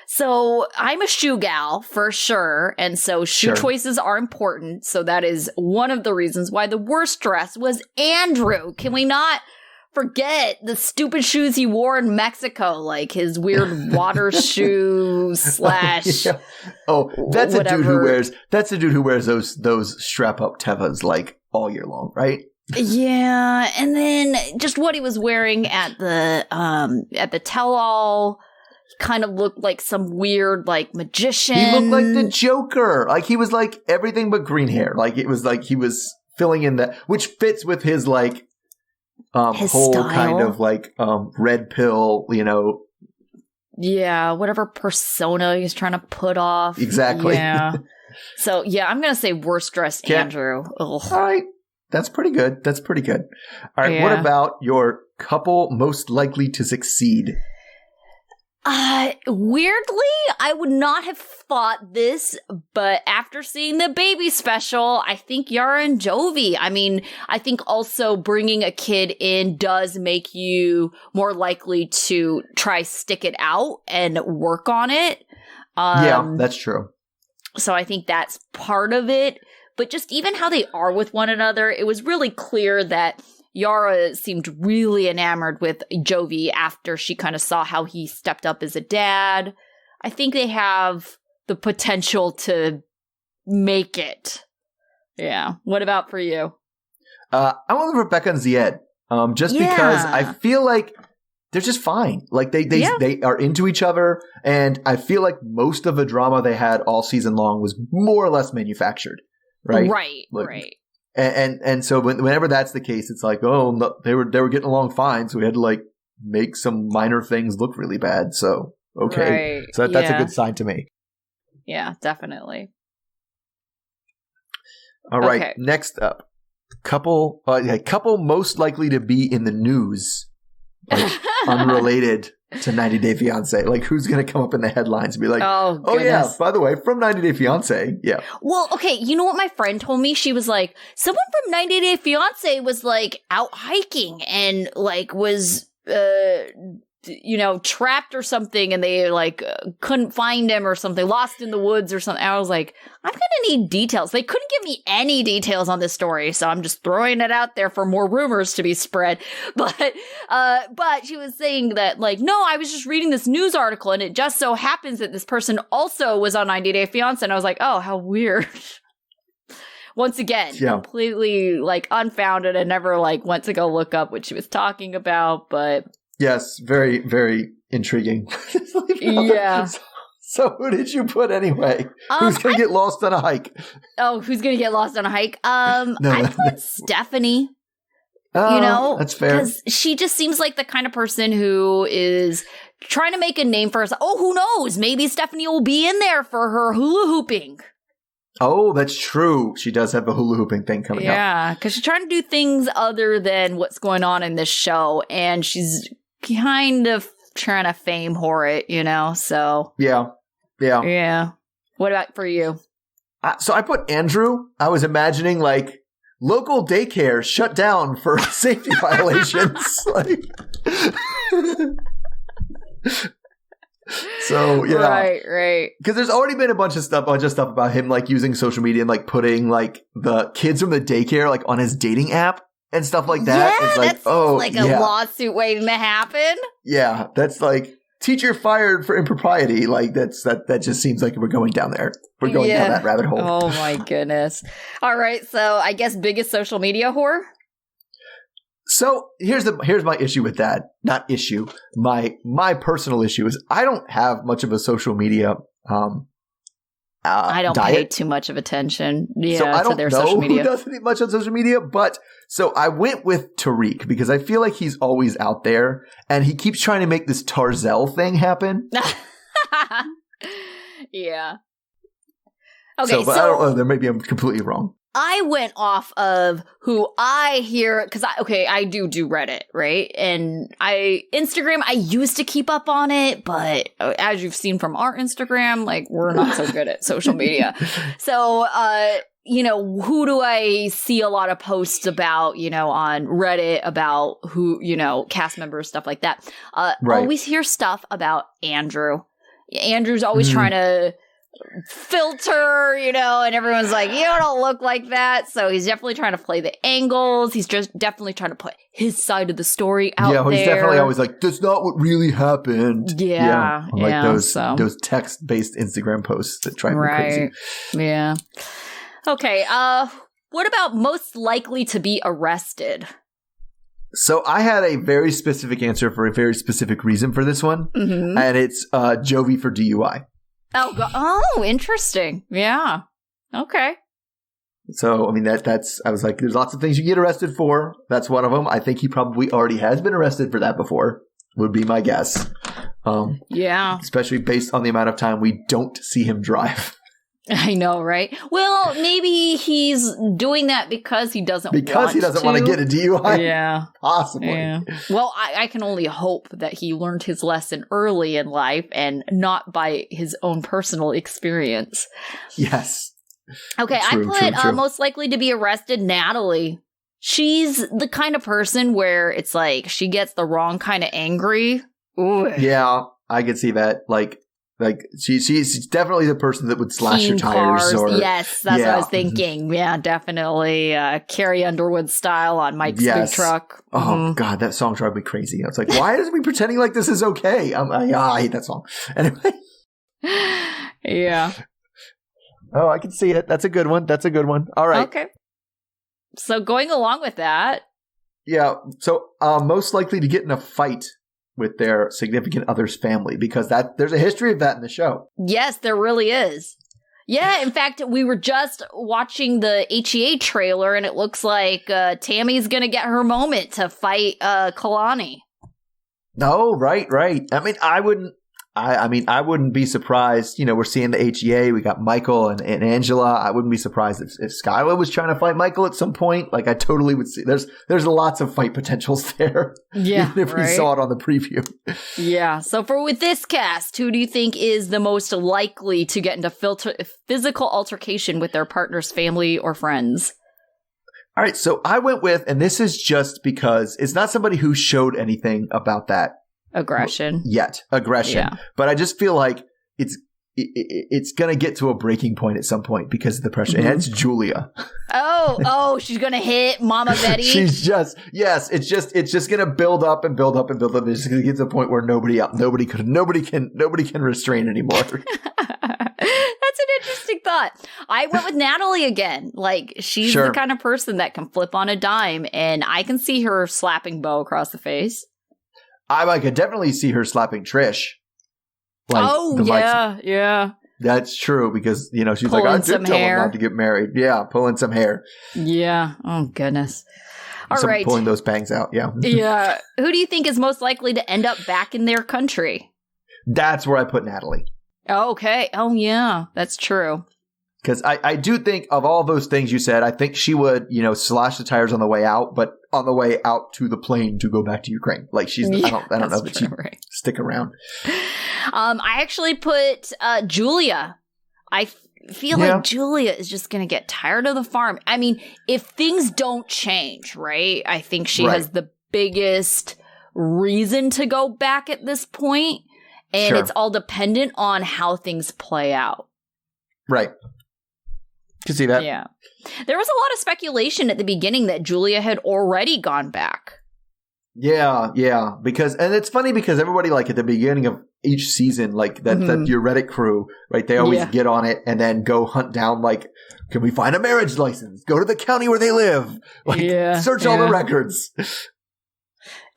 S4: So I'm a shoe gal for sure. And so shoe choices are important. So that is one of the reasons why the worst dress was Andrew. Can we not forget the stupid shoes he wore in Mexico, like his weird water shoe slash.
S3: Yeah. Oh, that's
S4: whatever.
S3: a dude who wears. That's a dude who wears those strap up Tevas like all year long, right?
S4: Yeah, and then just what he was wearing at the tell-all kind of looked like some weird like magician.
S3: He looked like the Joker. Like he was like everything but green hair. Like it was like he was filling in that, which fits with his like
S4: his
S3: whole
S4: style.
S3: kind of like red pill, you know.
S4: Yeah, whatever persona he's trying to put off.
S3: Exactly.
S4: Yeah. So yeah, I'm gonna say worst dressed Andrew. Ugh.
S3: All right. That's pretty good. That's pretty good. All right.
S4: Yeah.
S3: What about your couple most likely to succeed?
S4: Weirdly, I would not have thought this, but after seeing the baby special, I think Yara and Jovi. I mean, I think also bringing a kid in does make you more likely to try stick it out and work on it.
S3: Yeah, that's true.
S4: So I think that's part of it. But just even how they are with one another, it was really clear that Yara seemed really enamored with Jovi after she kind of saw how he stepped up as a dad. I think they have the potential to make it. Yeah. What about for you?
S3: I went with Rebecca and Zied, because I feel like they're just fine. Like they are into each other, and I feel like most of the drama they had all season long was more or less manufactured. Right.
S4: Right.
S3: And so whenever that's the case, it's like, oh, no, they were getting along fine, so we had to like make some minor things look really bad. So okay,
S4: right.
S3: so that's a good sign to me.
S4: Yeah, definitely.
S3: All right,
S4: Okay.
S3: Next up, couple most likely to be in the news, like, unrelated to 90 Day Fiance. Like, who's going to come up in the headlines and be like,
S4: oh
S3: yeah, by the way, from 90 Day Fiance. Yeah.
S4: Well, okay, you know what my friend told me? She was like, someone from 90 Day Fiance was like out hiking and like was, trapped or something, and they like couldn't find him or something, lost in the woods or something. I was like, I'm going to need details. They couldn't give me any details on this story, so I'm just throwing it out there for more rumors to be spread. But she was saying that like, no, I was just reading this news article, and it just so happens that this person also was on 90 Day Fiance, and I was like, oh, how weird. Once again, completely like unfounded, and never like went to go look up what she was talking about, but.
S3: Yes, very, very intriguing.
S4: Yeah.
S3: So who did you put anyway? Who's going to get lost on a hike?
S4: Oh, who's going to get lost on a hike? I put Stephanie.
S3: That's fair.
S4: Because she just seems like the kind of person who is trying to make a name for herself. Oh, who knows? Maybe Stephanie will be in there for her hula hooping.
S3: Oh, that's true. She does have a hula hooping thing coming up.
S4: Yeah, because she's trying to do things other than what's going on in this show, and she's kind of trying to fame whore it, so.
S3: Yeah.
S4: What about for you?
S3: So I put Andrew. I was imagining like local daycare shut down for safety violations. Like, so yeah,
S4: right.
S3: Because there's already been a bunch of stuff about him like using social media and like putting like the kids from the daycare like on his dating app and stuff like that.
S4: Yeah,
S3: It's like,
S4: that's like a lawsuit waiting to happen.
S3: Yeah, that's like teacher fired for impropriety. Like that just seems like we're going down there. We're going down that rabbit hole.
S4: Oh my goodness. All right, so I guess biggest social media whore?
S3: So here's my issue with that. Not issue. My personal issue is I don't have much of a social media
S4: I don't
S3: diet.
S4: pay too much of attention
S3: So I don't
S4: to their
S3: know
S4: social media.
S3: who doesn't eat much on social media, but so I went with Tariq because I feel like he's always out there and he keeps trying to make this Tarzell thing happen.
S4: Yeah. Okay,
S3: so I don't know. Maybe I'm completely wrong.
S4: I went off of who I hear, because I do Reddit, right? And Instagram, I used to keep up on it, but as you've seen from our Instagram, like we're not so good at social media. So, who do I see a lot of posts about, on Reddit about who, cast members, stuff like that.
S3: Right.
S4: Always hear stuff about Andrew. Andrew's always trying to filter, you know, and everyone's like, you don't look like that. So he's definitely trying to play the angles. He's just definitely trying to put his side of the story out there.
S3: Yeah, he's definitely always like, that's not what really happened.
S4: Yeah.
S3: Like those text-based Instagram posts that drive me crazy.
S4: Yeah. Okay. What about most likely to be arrested?
S3: So I had a very specific answer for a very specific reason for this one, and it's Jovi for DUI.
S4: Oh, interesting. Yeah. Okay.
S3: So, I mean, that's I was like, there's lots of things you get arrested for. That's one of them. I think he probably already has been arrested for that before, would be my guess.
S4: Yeah.
S3: Especially based on the amount of time we don't see him drive.
S4: I know, right? Well, maybe he's doing that because he doesn't want
S3: to get a DUI.
S4: Yeah.
S3: Possibly.
S4: Yeah. Well, I can only hope that he learned his lesson early in life and not by his own personal experience.
S3: Yes.
S4: Okay,
S3: True.
S4: I put most likely to be arrested, Natalie. She's the kind of person where it's like she gets the wrong kind of angry. Ooh.
S3: Yeah, I could see that. Like she's definitely the person that would slash your tires.
S4: Yes, that's what I was thinking. Yeah, definitely Carrie Underwood style on Mike's big truck.
S3: Oh God, that song drives me crazy. I was like, why is we pretending like this is okay? I hate that song. Anyway.
S4: Yeah.
S3: Oh, I can see it. That's a good one. All right.
S4: Okay. So going along with that.
S3: Yeah. So most likely to get in a fight with their significant other's family, because there's a history of that in the show.
S4: Yes, there really is. Yeah, in fact, we were just watching the HEA trailer, and it looks like Tammy's going to get her moment to fight Kalani.
S3: Oh, right. I mean, I wouldn't be surprised. You know, we're seeing the HEA. We got Michael and Angela. I wouldn't be surprised if Skylar was trying to fight Michael at some point. Like, I totally would see. There's lots of fight potentials there. Yeah, even if we saw it on the preview.
S4: Yeah. So with this cast, who do you think is the most likely to get into physical altercation with their partner's family or friends?
S3: All right. So I went with, and this is just because it's not somebody who showed anything about that.
S4: Aggression.
S3: Yeah. But I just feel like it's going to get to a breaking point at some point because of the pressure. And it's Julia.
S4: Oh, she's going to hit Mama Betty.
S3: It's just going to build up and build up and build up. It's just going to get to a point where nobody can restrain anymore.
S4: That's an interesting thought. I went with Natalie again. Like, she's the kind of person that can flip on a dime, and I can see her slapping Bo across the face.
S3: I could definitely see her slapping Trish.
S4: Yeah.
S3: That's true because, you know, she's pulling like, I did tell him not to get married. Yeah, pulling some hair.
S4: Yeah. Oh, goodness. All right.
S3: Pulling those bangs out, yeah.
S4: Yeah. Who do you think is most likely to end up back in their country?
S3: That's where I put Natalie.
S4: Okay. Oh, yeah. That's true.
S3: Because I do think of all those things you said, I think she would, you know, slash the tires on the way out, but on the way out to the plane to go back to Ukraine. Like I don't know that she'd stick around.
S4: I actually put Julia. I feel like Julia is just going to get tired of the farm. I mean, if things don't change, right? I think she has the biggest reason to go back at this point, and it's all dependent on how things play out. Right.
S3: Can see that.
S4: Yeah. There was a lot of speculation at the beginning that Julia had already gone back.
S3: Yeah. And it's funny because everybody, like, at the beginning of each season, like, that your Reddit crew, right, they always get on it and then go hunt down, like, can we find a marriage license? Go to the county where they live. Like, search all the records.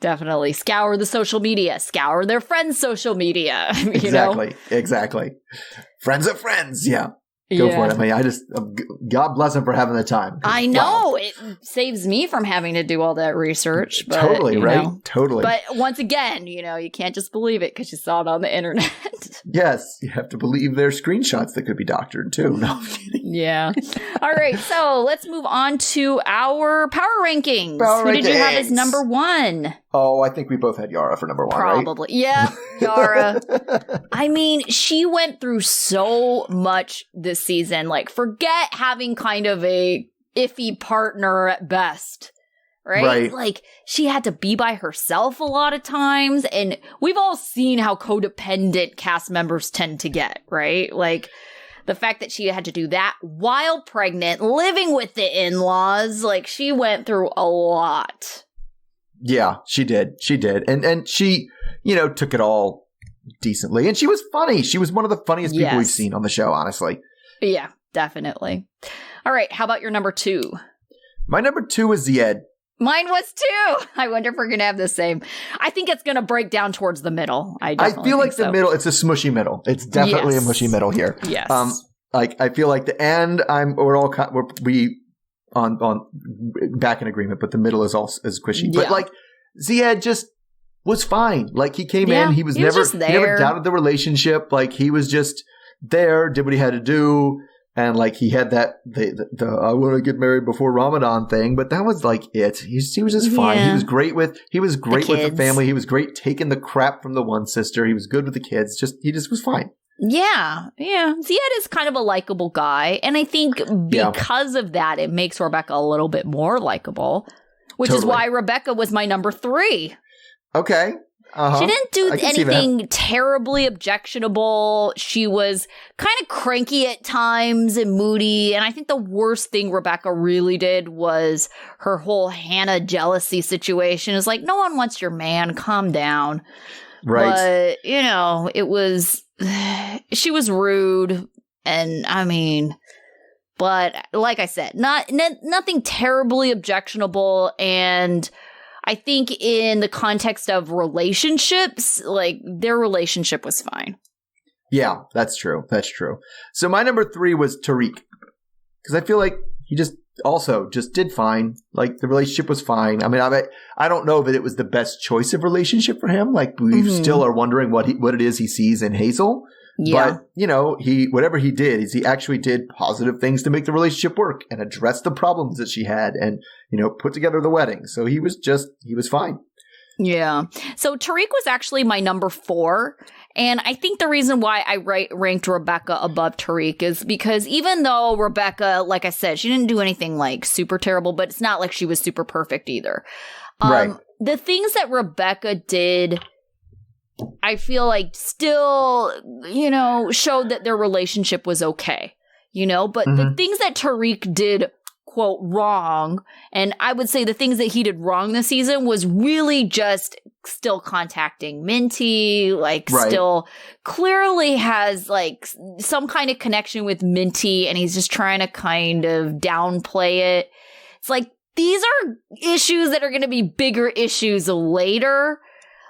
S4: Definitely. Scour the social media. Scour their friends' social media.
S3: Exactly. Friends of friends. Yeah. Go for it. I mean, God bless him for having the time.
S4: I know. Wow. It saves me from having to do all that research. But,
S3: totally, right? Totally.
S4: But once again, you know, you can't just believe it because you saw it on the internet.
S3: Yes. You have to believe their screenshots that could be doctored, too. No, I'm kidding.
S4: Yeah. All right. So let's move on to our power rankings. Who did you have as number one?
S3: Oh, I think we both had Yara for number one,
S4: Probably. Right? Yeah, Yara. I mean, she went through so much this season. Like, forget having kind of a iffy partner at best, right? Like, she had to be by herself a lot of times. And we've all seen how codependent cast members tend to get, right? Like, the fact that she had to do that while pregnant, living with the in-laws, like she went through a lot.
S3: Yeah, she did. She did. And she, you know, took it all decently. And she was funny. She was one of the funniest people we've seen on the show, honestly.
S4: Yeah, definitely. All right. How about your number 2?
S3: My number 2 is Zied.
S4: Mine was too. I wonder if we're going to have the same. I think it's going to break down towards the middle. I
S3: feel like the middle, it's a smushy middle. It's definitely a mushy middle here.
S4: Yes.
S3: Like I feel like the end, we on back in agreement, but the middle is also is squishy.
S4: Yeah.
S3: But like Zied just was fine. Like he came in, he never doubted the relationship. Like he was just there, did what he had to do. And like he had that the I want to get married before Ramadan thing, but that was like it. He was just fine. He was great with the family. He was great taking the crap from the one sister. He was good with the kids. He just was fine.
S4: Yeah. Zied is kind of a likable guy, and I think because of that, it makes Rebecca a little bit more likable, which is why Rebecca was my number 3.
S3: Okay.
S4: She didn't do anything terribly objectionable. She was kind of cranky at times and moody. And I think the worst thing Rebecca really did was her whole Hannah jealousy situation. It's like, no one wants your man. Calm down.
S3: Right.
S4: But, you know, she was rude. And I mean, but like I said, nothing terribly objectionable. And I think in the context of relationships, like their relationship was fine.
S3: Yeah, that's true. That's true. So my number 3 was Tariq, because I feel like he just did fine. Like the relationship was fine. I mean, I don't know that it was the best choice of relationship for him. Like we still are wondering what it is he sees in Hazel. Yeah. But, you know, whatever he did is he actually did positive things to make the relationship work and address the problems that she had and, you know, put together the wedding. So he was fine. Yeah.
S4: So Tariq was actually my number 4. And I think the reason why I ranked Rebecca above Tariq is because even though Rebecca, like I said, she didn't do anything like super terrible, but it's not like she was super perfect either.
S3: Right.
S4: The things that Rebecca did, I feel like still, you know, showed that their relationship was okay, you know, but the things that Tariq did, quote, wrong, and I would say the things that he did wrong this season was really just still contacting Minty, like still clearly has like some kind of connection with Minty, and he's just trying to kind of downplay it. It's like, these are issues that are going to be bigger issues later.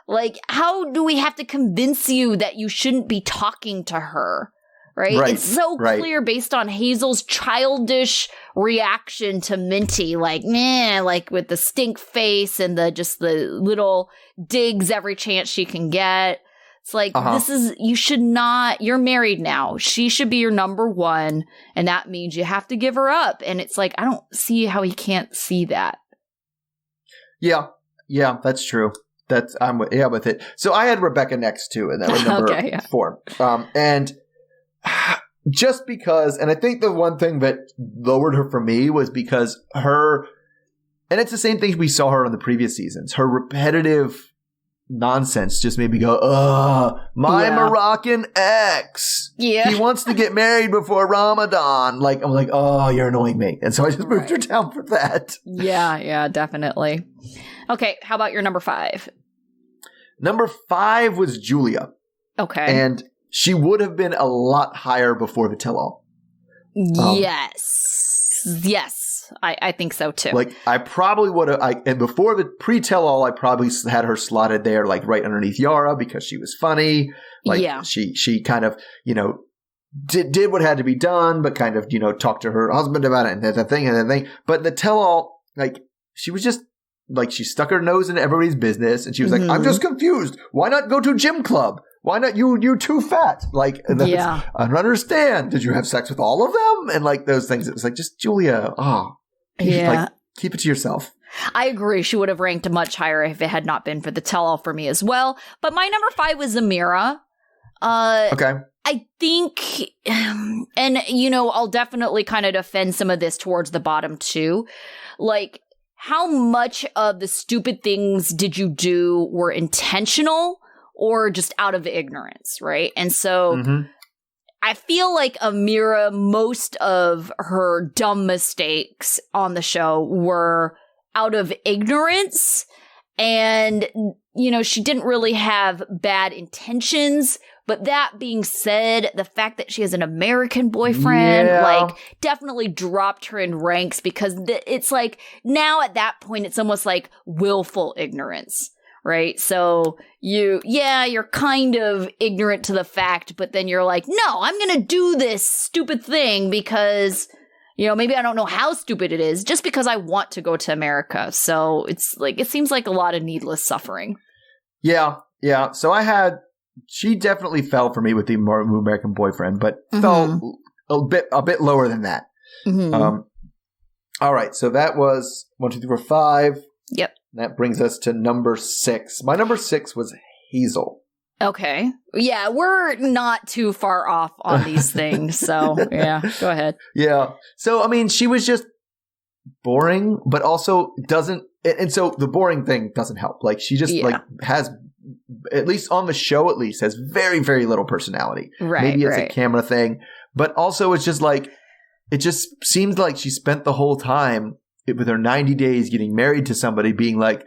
S4: Like, how do we have to convince you that you shouldn't be talking to her? Right? It's so clear based on Hazel's childish reaction to Minty, like, meh, like with the stink face and the little digs every chance she can get. It's like, you should not, you're married now. She should be your number 1. And that means you have to give her up. And it's like, I don't see how he can't see that.
S3: Yeah. Yeah, that's true. I'm with it. So I had Rebecca next too, and that was number 4. And just because, and I think the one thing that lowered her for me was because and it's the same thing we saw her on the previous seasons. Her repetitive nonsense just made me go, my Moroccan ex. Yeah. He wants to get married before Ramadan. Like, I'm like, oh, you're annoying me. And so I just moved her down for that.
S4: Yeah, definitely. Okay, how about your number 5?
S3: Number 5 was Julia.
S4: Okay.
S3: And she would have been a lot higher before the tell-all.
S4: Yes, I think so too.
S3: Like, I probably would have, and before the pre-tell-all, I probably had her slotted there, like right underneath Yara, because she was funny. Like, she kind of, you know, did what had to be done, but kind of, you know, talked to her husband about it and that thing. But the tell-all, like, she was just, like, she stuck her nose in everybody's business, and she was like, I'm just confused. Why not go to gym club? Why not you're too fat? Like, I don't understand. Did you have sex with all of them? And like those things. It was like, just Julia. Like, keep it to yourself.
S4: I agree. She would have ranked much higher if it had not been for the tell-all for me as well. But my number 5 was Amira.
S3: Okay.
S4: I think, and you know, I'll definitely kind of defend some of this towards the bottom too. Like, how much of the stupid things did you do were intentional or just out of ignorance, right? And so I feel like Amira, most of her dumb mistakes on the show were out of ignorance. And, you know, she didn't really have bad intentions. But that being said, the fact that she has an American boyfriend, like, definitely dropped her in ranks because it's like, now at that point, it's almost like willful ignorance, right? So you're kind of ignorant to the fact, but then you're like, no, I'm going to do this stupid thing because, you know, maybe I don't know how stupid it is, just because I want to go to America. So it's like, it seems like a lot of needless suffering.
S3: Yeah. So she definitely fell for me with the American boyfriend, but fell a bit lower than that. Mm-hmm. All right. So that was 1, 2, 3, 4, 5.
S4: Yep.
S3: That brings us to number 6. My number 6 was Hazel.
S4: Okay. Yeah, we're not too far off on these things. So, yeah, go ahead.
S3: Yeah. So, I mean, she was just boring, but also doesn't. And so the boring thing doesn't help. Like, she just like has, at least on the show, at least has very, very little personality.
S4: Right.
S3: Maybe it's a camera thing, but also it's just like, it just seems like she spent the whole time with her 90 days getting married to somebody being like,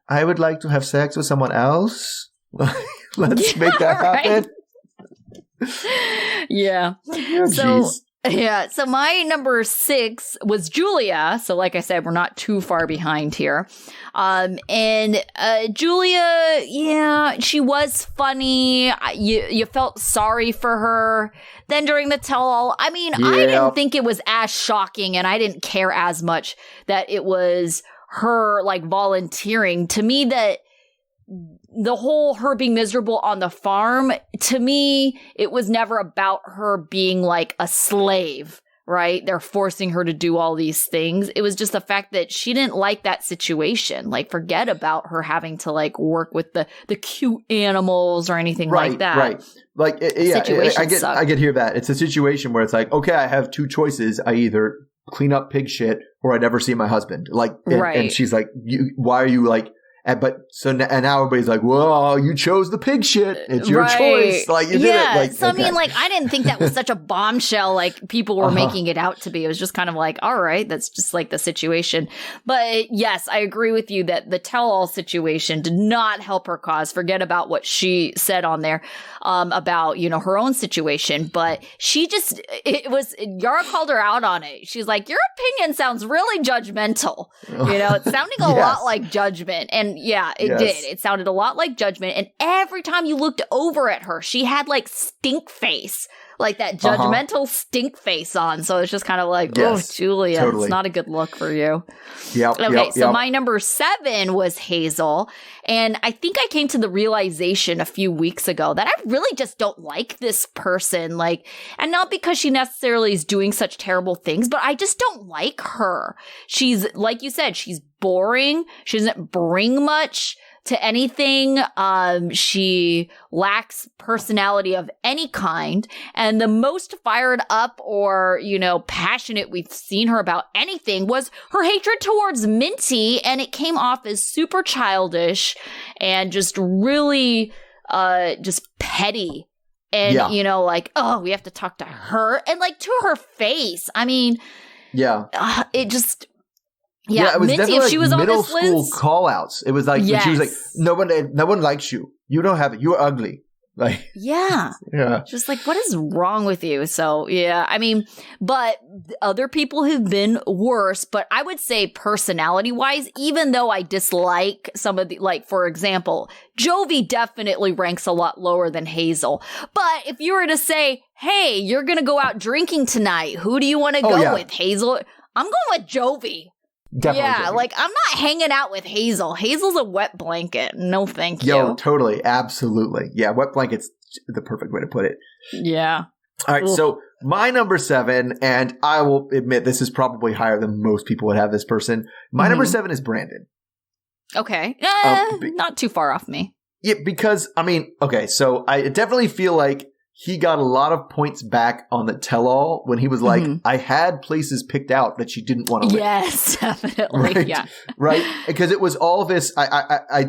S3: I would like to have sex with someone else. Let's make that happen.
S4: Yeah.
S3: Oh,
S4: so my number 6 was Julia. So like I said, we're not too far behind here. And Julia, she was funny. You felt sorry for her. Then during the tell-all, I mean, I didn't think it was as shocking, and I didn't care as much that it was her like volunteering. To me, that the whole her being miserable on the farm, to me, it was never about her being like a slave, right? They're forcing her to do all these things. It was just the fact that she didn't like that situation. Like, forget about her having to like work with the cute animals or anything like that. Right.
S3: Like, I get hear that. It's a situation where it's like, okay, I have two choices. I either clean up pig shit or I never see my husband. Like, and she's like, why are you like, and now everybody's like, well, you chose the pig shit. It's your choice. Like, you did it. Like,
S4: so, I mean, like, I didn't think that was such a bombshell like people were making it out to be. It was just kind of like, all right, that's just like the situation. But yes, I agree with you that the tell-all situation did not help her cause. Forget about what she said on there about, you know, her own situation. But she just, Yara called her out on it. She's like, your opinion sounds really judgmental. You know, it's sounding a lot like judgment. And yeah, it did. It sounded a lot like judgment. And every time you looked over at her, she had like stink face, like that judgmental stink face on. So it's just kind of like, oh, Julia, it's not a good look for you. So my number 7 was Hazel. And I think I came to the realization a few weeks ago that I really just don't like this person. Like, and not because she necessarily is doing such terrible things, but I just don't like her. She's, like you said, she's boring. She doesn't bring much to anything. She lacks personality of any kind. And the most fired up or, you know, passionate we've seen her about anything was her hatred towards Minty. And it came off as super childish and just really, just petty. And, you know, like, oh, we have to talk to her. And like to her face. I mean, it just... Yeah,
S3: it was
S4: Minty, if she was
S3: middle
S4: on this
S3: school
S4: list,
S3: call-outs. It was like when she was like, no one likes you. You don't have it. You're ugly. Like, just like, what is wrong with you? So I mean, but other people have been worse. But I would say personality-wise, even though I dislike some of the, like, for example, Jovi definitely ranks a lot lower than Hazel. But if you were to say, hey, you're gonna go out drinking tonight, who do you want to go with, Hazel? I'm going with Jovi. Definitely.
S4: Yeah, like, I'm not hanging out with Hazel. Hazel's a wet blanket. No, thank you.
S3: Yo, totally. Absolutely. Yeah, wet blanket's the perfect way to put it.
S4: Yeah.
S3: All right, so my number 7, and I will admit this is probably higher than most people would have this person. My number 7 is Brandon.
S4: Okay. Not too far off me.
S3: Yeah, because, I mean, okay, so I definitely feel like he got a lot of points back on the tell-all when he was like, I had places picked out that she didn't want to live.
S4: Yes, definitely.
S3: Right?
S4: Yeah.
S3: Right? Because it was all this, I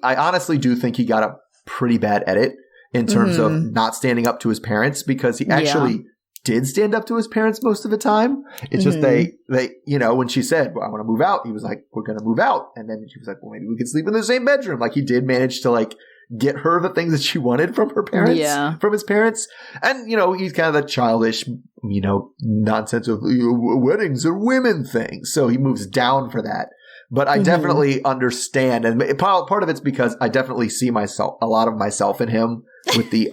S3: honestly do think he got a pretty bad edit. in terms of not standing up to his parents, because he actually did stand up to his parents most of the time. It's just they, when she said, well, I want to move out, he was like, we're going to move out. And then she was like, well, maybe we can sleep in the same bedroom. Like, he did manage to like get her the things that she wanted from her parents, from his parents. And, he's kind of the childish, nonsense of weddings are women thing. So he moves down for that. But I definitely understand. And part of it's because I definitely see a lot of myself in him with the,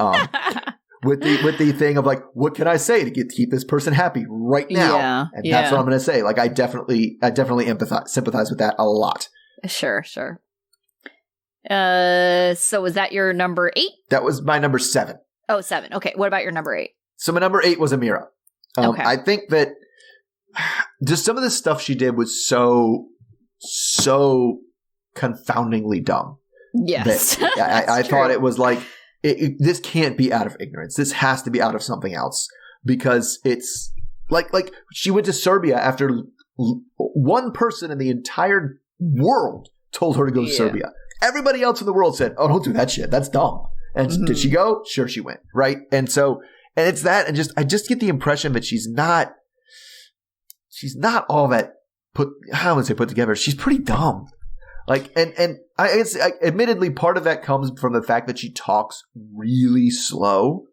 S3: with the thing of like, what can I say to keep this person happy right now?
S4: Yeah,
S3: and that's what I'm going to say. Like, I definitely sympathize with that a lot.
S4: Sure. So was that your number 8?
S3: That was my number 7.
S4: Oh, 7. Okay. What about your number 8?
S3: So my number 8 was Amira.
S4: Okay.
S3: I think that just some of the stuff she did was so confoundingly dumb.
S4: Yes.
S3: I thought it was like, this can't be out of ignorance. This has to be out of something else, because it's like she went to Serbia after one person in the entire world told her to go to Serbia. Everybody else in the world said, oh, don't do that shit. That's dumb. And did she go? Sure, she went. Right. And it's that. And I just get the impression that she's not all that I wouldn't say put together. She's pretty dumb. Like, and admittedly, part of that comes from the fact that she talks really slow.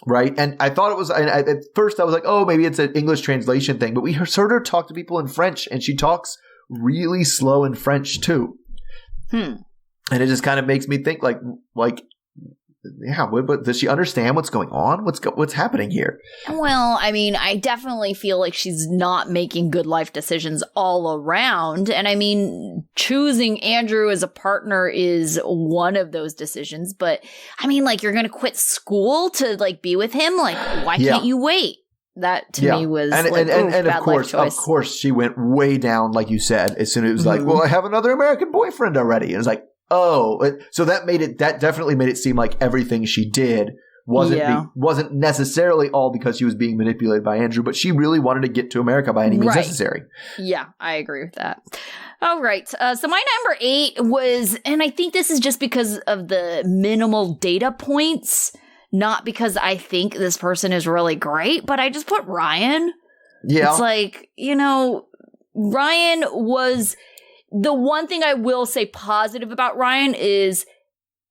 S3: Right. And I thought it was, at first I was like, oh, maybe it's an English translation thing, but we heard her talk to people in French, and she talks really slow in French too. And it just kind of makes me think like, but does she understand what's going on? What's happening here?
S4: Well, I mean, I definitely feel like she's not making good life decisions all around. And I mean, choosing Andrew as a partner is one of those decisions. But I mean, like, you're going to quit school to like be with him? Like, why can't you wait? That to me was
S3: and of course she went way down, like you said, as soon as it was like, well, I have another American boyfriend already. And it's like, oh, so that definitely made it seem like everything she did wasn't necessarily all because she was being manipulated by Andrew, but she really wanted to get to America by any means necessary. Yeah,
S4: I agree with that. All right. So my number 8 was, and I think this is just because of the minimal data points, not because I think this person is really great, but I just put Ryan. Yeah. It's like, Ryan was... The one thing I will say positive about Ryan is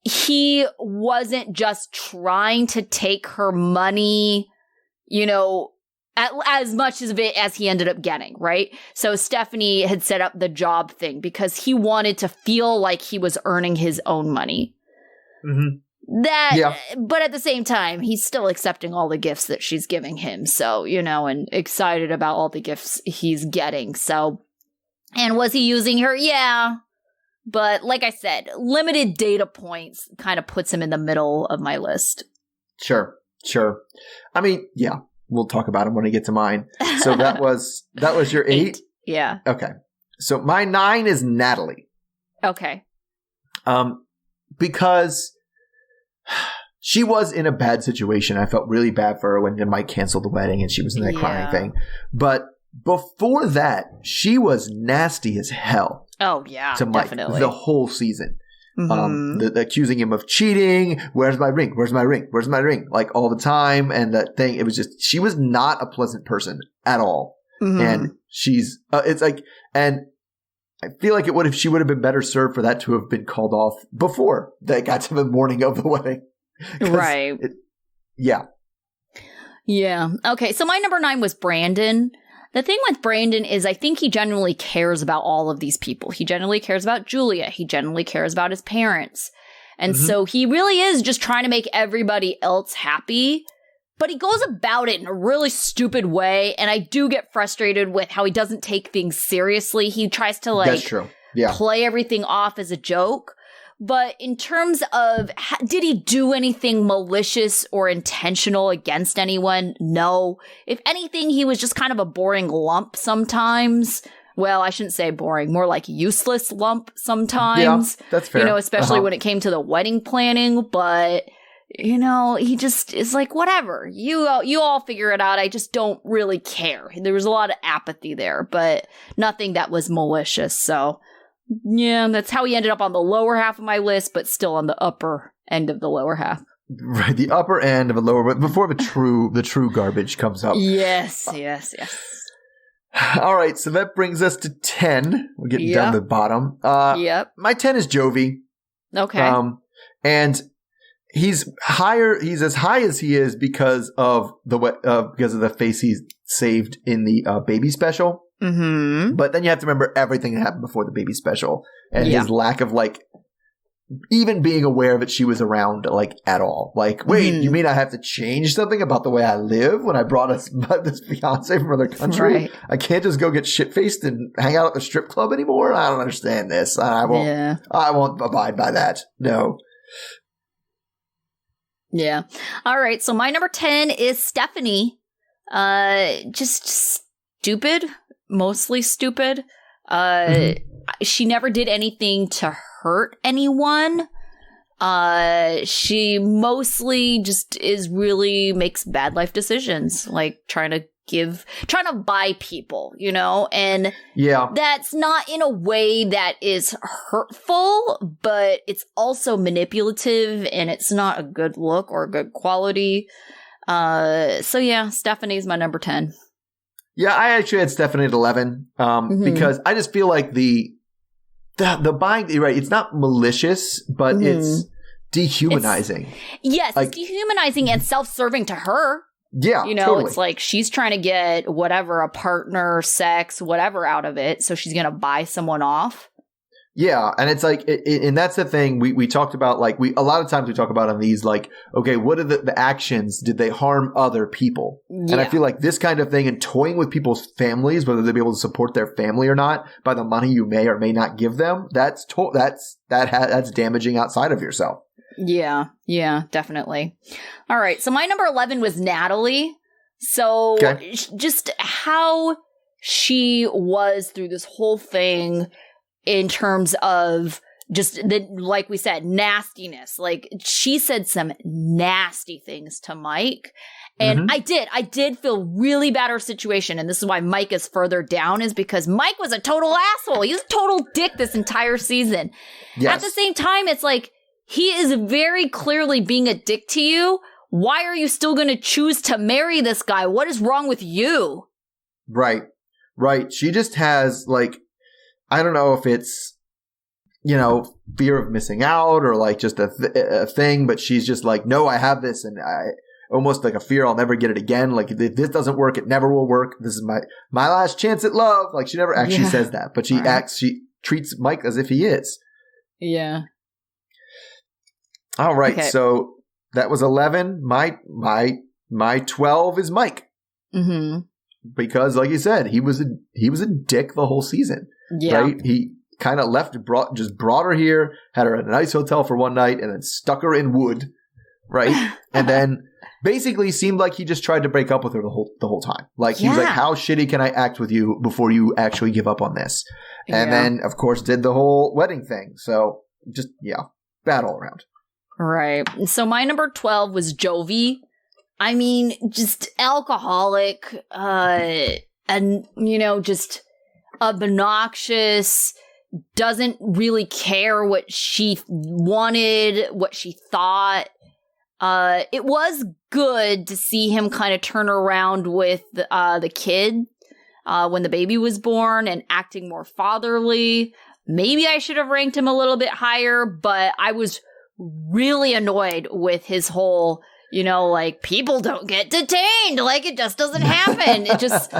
S4: he wasn't just trying to take her money, as much of it as he ended up getting, right? So Stephanie had set up the job thing because he wanted to feel like he was earning his own money. But at the same time, he's still accepting all the gifts that she's giving him. So, and excited about all the gifts he's getting. So. And was he using her? Yeah. But like I said, limited data points kind of puts him in the middle of my list.
S3: Sure. I mean, yeah, we'll talk about him when I get to mine. So that was your 8?
S4: Yeah.
S3: Okay. So my 9 is Natalie.
S4: Okay.
S3: Because she was in a bad situation. I felt really bad for her when Mike canceled the wedding and she was in that crying thing. But before that, she was nasty as hell.
S4: Oh, yeah,
S3: to Mike, definitely. The whole season. Accusing him of cheating. Where's my ring? Where's my ring? Where's my ring? Like, all the time. And that thing, it was just, she was not a pleasant person at all. And she's, it's like, and I feel like she would have been better served for that to have been called off before they got to the morning of the wedding.
S4: Right.
S3: Yeah.
S4: Okay. So my number 9 was Brandon. The thing with Brandon is I think he genuinely cares about all of these people. He genuinely cares about Julia. He genuinely cares about his parents. And so he really is just trying to make everybody else happy. But he goes about it in a really stupid way. And I do get frustrated with how he doesn't take things seriously. He tries to
S3: That's true. Yeah.
S4: play everything off as a joke. But in terms of, did he do anything malicious or intentional against anyone? No. If anything, he was just kind of a boring lump sometimes. Well, I shouldn't say boring, more like useless lump sometimes. Yeah,
S3: that's fair.
S4: Especially when it came to the wedding planning. But, he just is like, whatever. You all figure it out. I just don't really care. There was a lot of apathy there, but nothing that was malicious. So Yeah, that's how he ended up on the lower half of my list, but still on the upper end of the lower half.
S3: Right, the upper end of a lower, but before the true garbage comes up.
S4: Yes.
S3: All right, so that brings us to 10. We're getting down to the bottom.
S4: Yep.
S3: My 10 is Jovi.
S4: Okay.
S3: And he's higher. He's as high as he is because of the face he saved in the baby special.
S4: Mm-hmm.
S3: But then you have to remember everything that happened before the baby special and his lack of even being aware that she was around at all. Wait, you mean I have to change something about the way I live when I brought this fiance from another country?
S4: Right.
S3: I can't just go get shit-faced and hang out at the strip club anymore? I don't understand this. I won't abide by that. No. Yeah.
S4: All right. So my number 10 is Stephanie. Just stupid, mostly stupid. She never did anything to hurt anyone. She mostly just makes bad life decisions, trying to buy people, and that's not in a way that is hurtful, but it's also manipulative and it's not a good look or a good quality. So yeah, Stephanie's my number 10.
S3: Yeah, I actually had Stephanie at 11 because I just feel like the buying, you're right, it's not malicious, but it's dehumanizing.
S4: It's dehumanizing and self-serving to her.
S3: Yeah, totally.
S4: It's like she's trying to get whatever, a partner, sex, whatever out of it, so she's going to buy someone off.
S3: Yeah, and it's and that's the thing we talked about, a lot of times we talk about on these, okay, what are the actions? Did they harm other people? Yeah. And I feel like this kind of thing and toying with people's families, whether they'll be able to support their family or not, by the money you may or may not give them, that's damaging outside of yourself.
S4: Yeah, definitely. All right, so my number 11 was Natalie. So just how she was through this whole thing in terms of just like we said, nastiness. She said some nasty things to Mike. And I did feel really bad her situation. And this is why Mike is further down, is because Mike was a total asshole. He was a total dick this entire season. Yes. At the same time, it's he is very clearly being a dick to you. Why are you still going to choose to marry this guy? What is wrong with you?
S3: Right. She just has I don't know if it's, fear of missing out or just a thing, but she's just no, I have this, and I almost a fear I'll never get it again. If this doesn't work, it never will work. This is my last chance at love. She never actually says that, but she she treats Mike as if he is. Yeah. All right. Okay. So that was 11. My 12 is Mike. Mm-hmm. Because like you said, he was a dick the whole season. Yeah. Right? He kind of brought her here, had her at a nice hotel for one night, and then stuck her in wood. Right? And then basically seemed like he just tried to break up with her the whole time. He was how shitty can I act with you before you actually give up on this? And then, of course, did the whole wedding thing. So just, bad all around. Right.
S4: So my number 12 was Jovi. I mean, just alcoholic, and, just obnoxious, doesn't really care what she wanted, what she thought. It was good to see him kind of turn around with the kid when the baby was born and acting more fatherly. Maybe I should have ranked him a little bit higher, but I was really annoyed with his whole, people don't get detained. It just doesn't happen. It just,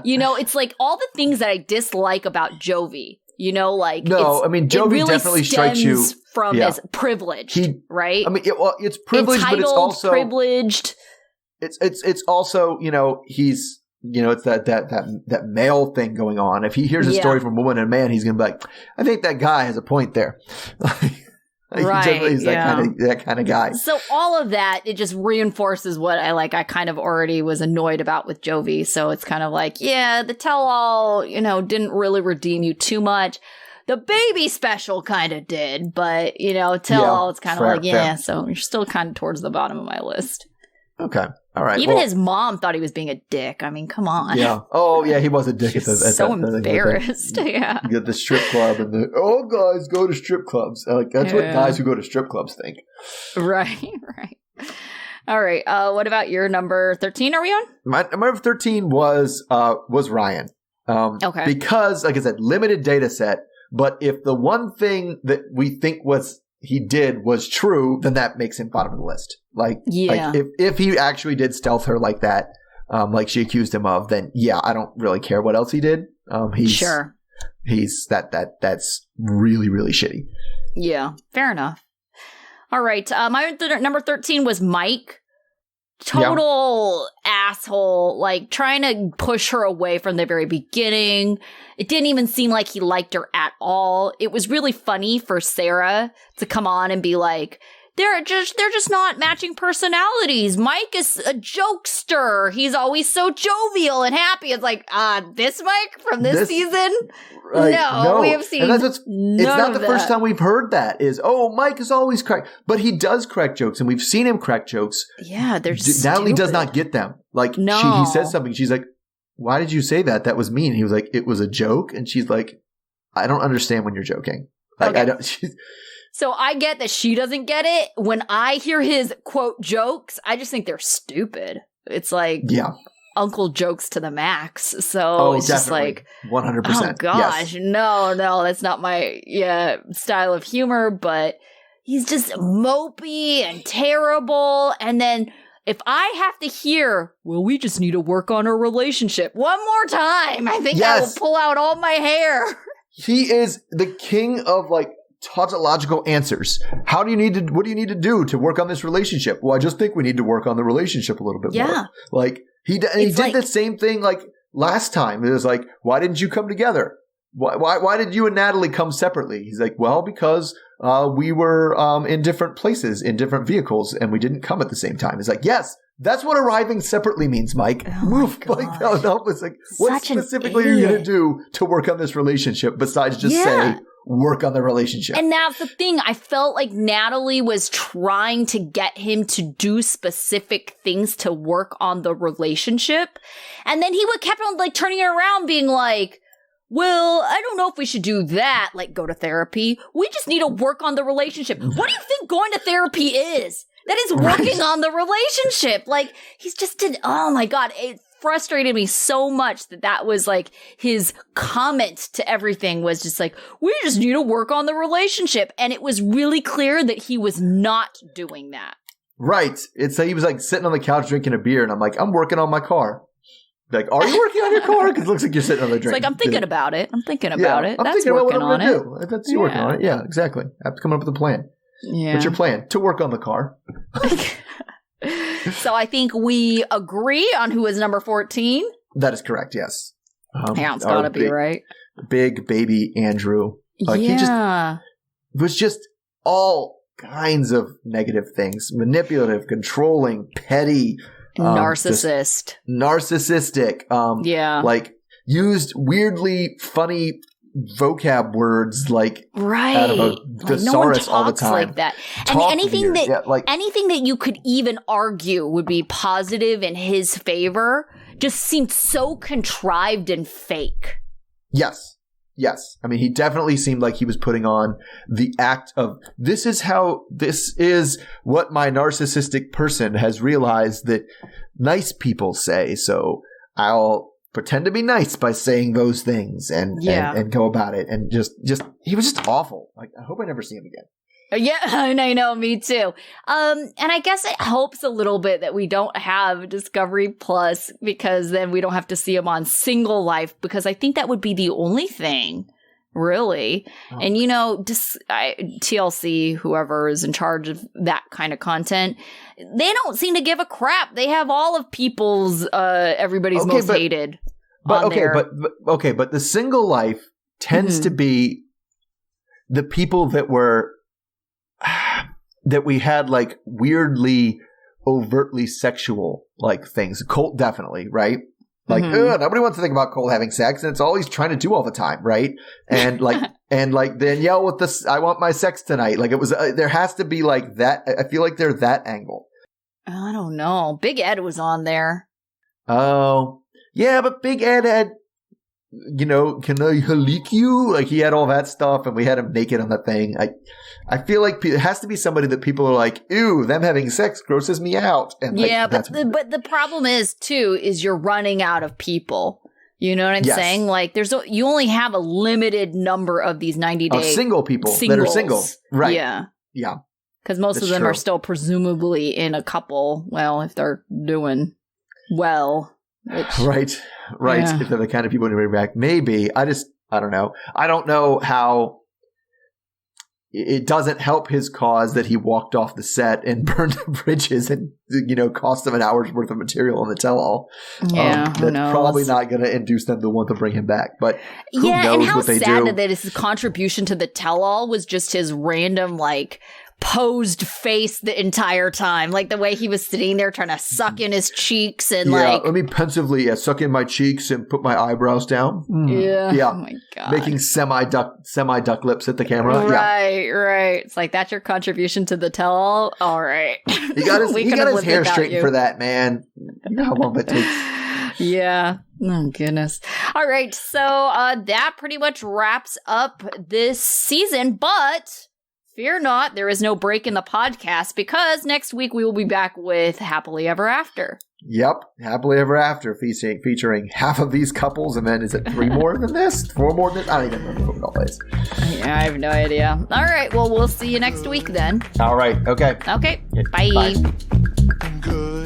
S4: it's all the things that I dislike about Jovi,
S3: No, I mean, Jovi really definitely strikes you
S4: from his privileged, right?
S3: I mean, it's privileged,
S4: entitled,
S3: but it's also
S4: privileged.
S3: It's also, he's, it's that male thing going on. If he hears a story from a woman and a man, he's going to be like, I think that guy has a point there.
S4: Right.
S3: He's that kind of guy.
S4: So all of that, it just reinforces what I kind of already was annoyed about with Jovi. So it's kind of the tell-all, didn't really redeem you too much. The baby special kind of did, but, tell-all, it's kind of fair. So you're still kind of towards the bottom of my list.
S3: Okay. All right.
S4: Even his mom thought he was being a dick. I mean, come on.
S3: Yeah. Oh, yeah. He was a dick.
S4: She's so embarrassed. Yeah.
S3: You get the strip club and guys go to strip clubs. Like that's what guys who go to strip clubs think.
S4: Right. All right. What about your number 13? Are we on?
S3: My number 13 was Ryan.
S4: Okay.
S3: Because, like I said, limited data set. But if the one thing that we think he did was true, then that makes him bottom of the list. Like if he actually did stealth her like that, like she accused him of, then yeah, I don't really care what else he did. He's that's really, really shitty.
S4: Yeah, fair enough. All right. My number 13 was Mike. Total asshole, like trying to push her away from the very beginning. It didn't even seem like he liked her at all. It was really funny for Sara to come on and be like, they're just not matching personalities. Mike is a jokester. He's always so jovial and happy. It's like, this Mike from this season?
S3: Right, no,
S4: we have seen
S3: and it's not the first
S4: that.
S3: time we've heard that Mike is always crack. But he does crack jokes, and we've seen him crack jokes.
S4: Yeah, they're
S3: Natalie
S4: stupid.
S3: does not get them. Like,
S4: no.
S3: He says something. She's like, why did you say that? That was mean. He was like, it was a joke. And she's like, I don't understand when you're joking. Like,
S4: okay.
S3: I don't.
S4: So I get that she doesn't get it. When I hear his quote jokes, I just think they're stupid. It's like uncle jokes to the max. So it's just like
S3: 100%.
S4: Oh gosh, no, that's not my style of humor. But he's just mopey and terrible. And then if I have to hear, well, we just need to work on our relationship one more time, I think I will pull out all my hair.
S3: He is the king of like tautological answers. What do you need to do to work on this relationship? Well, I just think we need to work on the relationship a little bit more. Like he did the same thing like last time. It was like, why didn't you come together? Why did you and Natalie come separately? He's like, well, because we were in different places, in different vehicles, and we didn't come at the same time. He's like, yes, that's what arriving separately means, Mike. Move. Like, it's like, what specifically are you going to do to work on this relationship besides just say, work on the relationship?
S4: And that's the thing. I felt like Natalie was trying to get him to do specific things to work on the relationship. And then he kept on like turning it around being like, well, I don't know if we should do that, like go to therapy. We just need to work on the relationship. What do you think going to therapy is? That is working on the relationship. Like, he's just oh my God. It frustrated me so much that was like his comment to everything was just like, we just need to work on the relationship. And it was really clear that he was not doing that.
S3: Right. It's like he was like sitting on the couch drinking a beer and I'm like, I'm working on my car. Like, are you working on your car? Because it looks like you're sitting on the drink.
S4: It's like, I'm thinking about it. I'm thinking about it.
S3: I'm
S4: That's
S3: thinking
S4: working
S3: about what I'm
S4: on
S3: going to do. That's you working on it. Yeah, exactly. I have to come up with a plan.
S4: Yeah.
S3: What's your plan? To work on the car.
S4: So I think we agree on who is number 14.
S3: That is correct, yes.
S4: Yeah, it's got to be right.
S3: Big baby Andrew. Like, he was just all kinds of negative things. Manipulative, controlling, petty.
S4: Narcissistic.
S3: Like, used weirdly funny vocab words like out of a thesaurus all the time.
S4: Like that. And anything that you could even argue would be positive in his favor just seemed so contrived and fake.
S3: Yes. I mean, he definitely seemed like he was putting on the act of this is what my narcissistic person has realized that nice people say. So I'll pretend to be nice by saying those things and go about it. And just he was just awful. Like, I hope I never see him again.
S4: Yeah, I know, me too. And I guess it helps a little bit that we don't have Discovery Plus because then we don't have to see him on Single Life because I think that would be the only thing, really. Oh. And, TLC, whoever is in charge of that kind of content, they don't seem to give a crap. They have all of people's everybody's most hated on there.
S3: But the Single Life tends to be the people that were that we had like weirdly overtly sexual like things. Colt definitely, right? Like, nobody wants to think about Colt having sex, and it's all he's trying to do all the time, right? And like, Danielle with this, I want my sex tonight. Like, it was, there has to be like that. I feel like they're that angle.
S4: I don't know. Big Ed was on there.
S3: Oh, yeah, but Big Ed had, can I leak you? Like, he had all that stuff, and we had him naked on the thing. I feel like it has to be somebody that people are like, ew, them having sex grosses me out. And
S4: but the problem is you're running out of people. You know what I'm saying? Like, you only have a limited number of these 90-day
S3: single people that are single, right?
S4: Yeah. Because most of them
S3: true.
S4: are still presumably in a couple. Well, if they're doing well,
S3: right.
S4: Yeah.
S3: If they're the kind of people who bring back, maybe. I don't know. I don't know how. It doesn't help his cause that he walked off the set and burned the bridges and, cost them an hour's worth of material on the tell-all.
S4: Yeah, who
S3: that's
S4: knows?
S3: probably not going to induce them to want to bring him back. But who knows
S4: and how
S3: what they
S4: sad
S3: do.
S4: that his contribution to the tell-all was just his random, posed face the entire time. Like, the way he was sitting there trying to suck in his cheeks and,
S3: let me pensively suck in my cheeks and put my eyebrows down.
S4: Yeah. Oh, my God.
S3: Making semi-duck lips at the camera.
S4: Right. It's like, that's your contribution to the tell-all? All right.
S3: He got his hair straightened for that, man. You know how long that takes.
S4: Yeah. Oh, goodness. All right. So that pretty much wraps up this season, but fear not, there is no break in the podcast because next week we will be back with Happily Ever After.
S3: Yep. Happily Ever After featuring half of these couples, and then is it 3 more than this? 4 more than this? I don't even remember what it all is.
S4: Yeah, I have no idea. All right. Well, we'll see you next week then.
S3: All right. Okay.
S4: Okay. Bye.
S3: Bye.
S2: Good.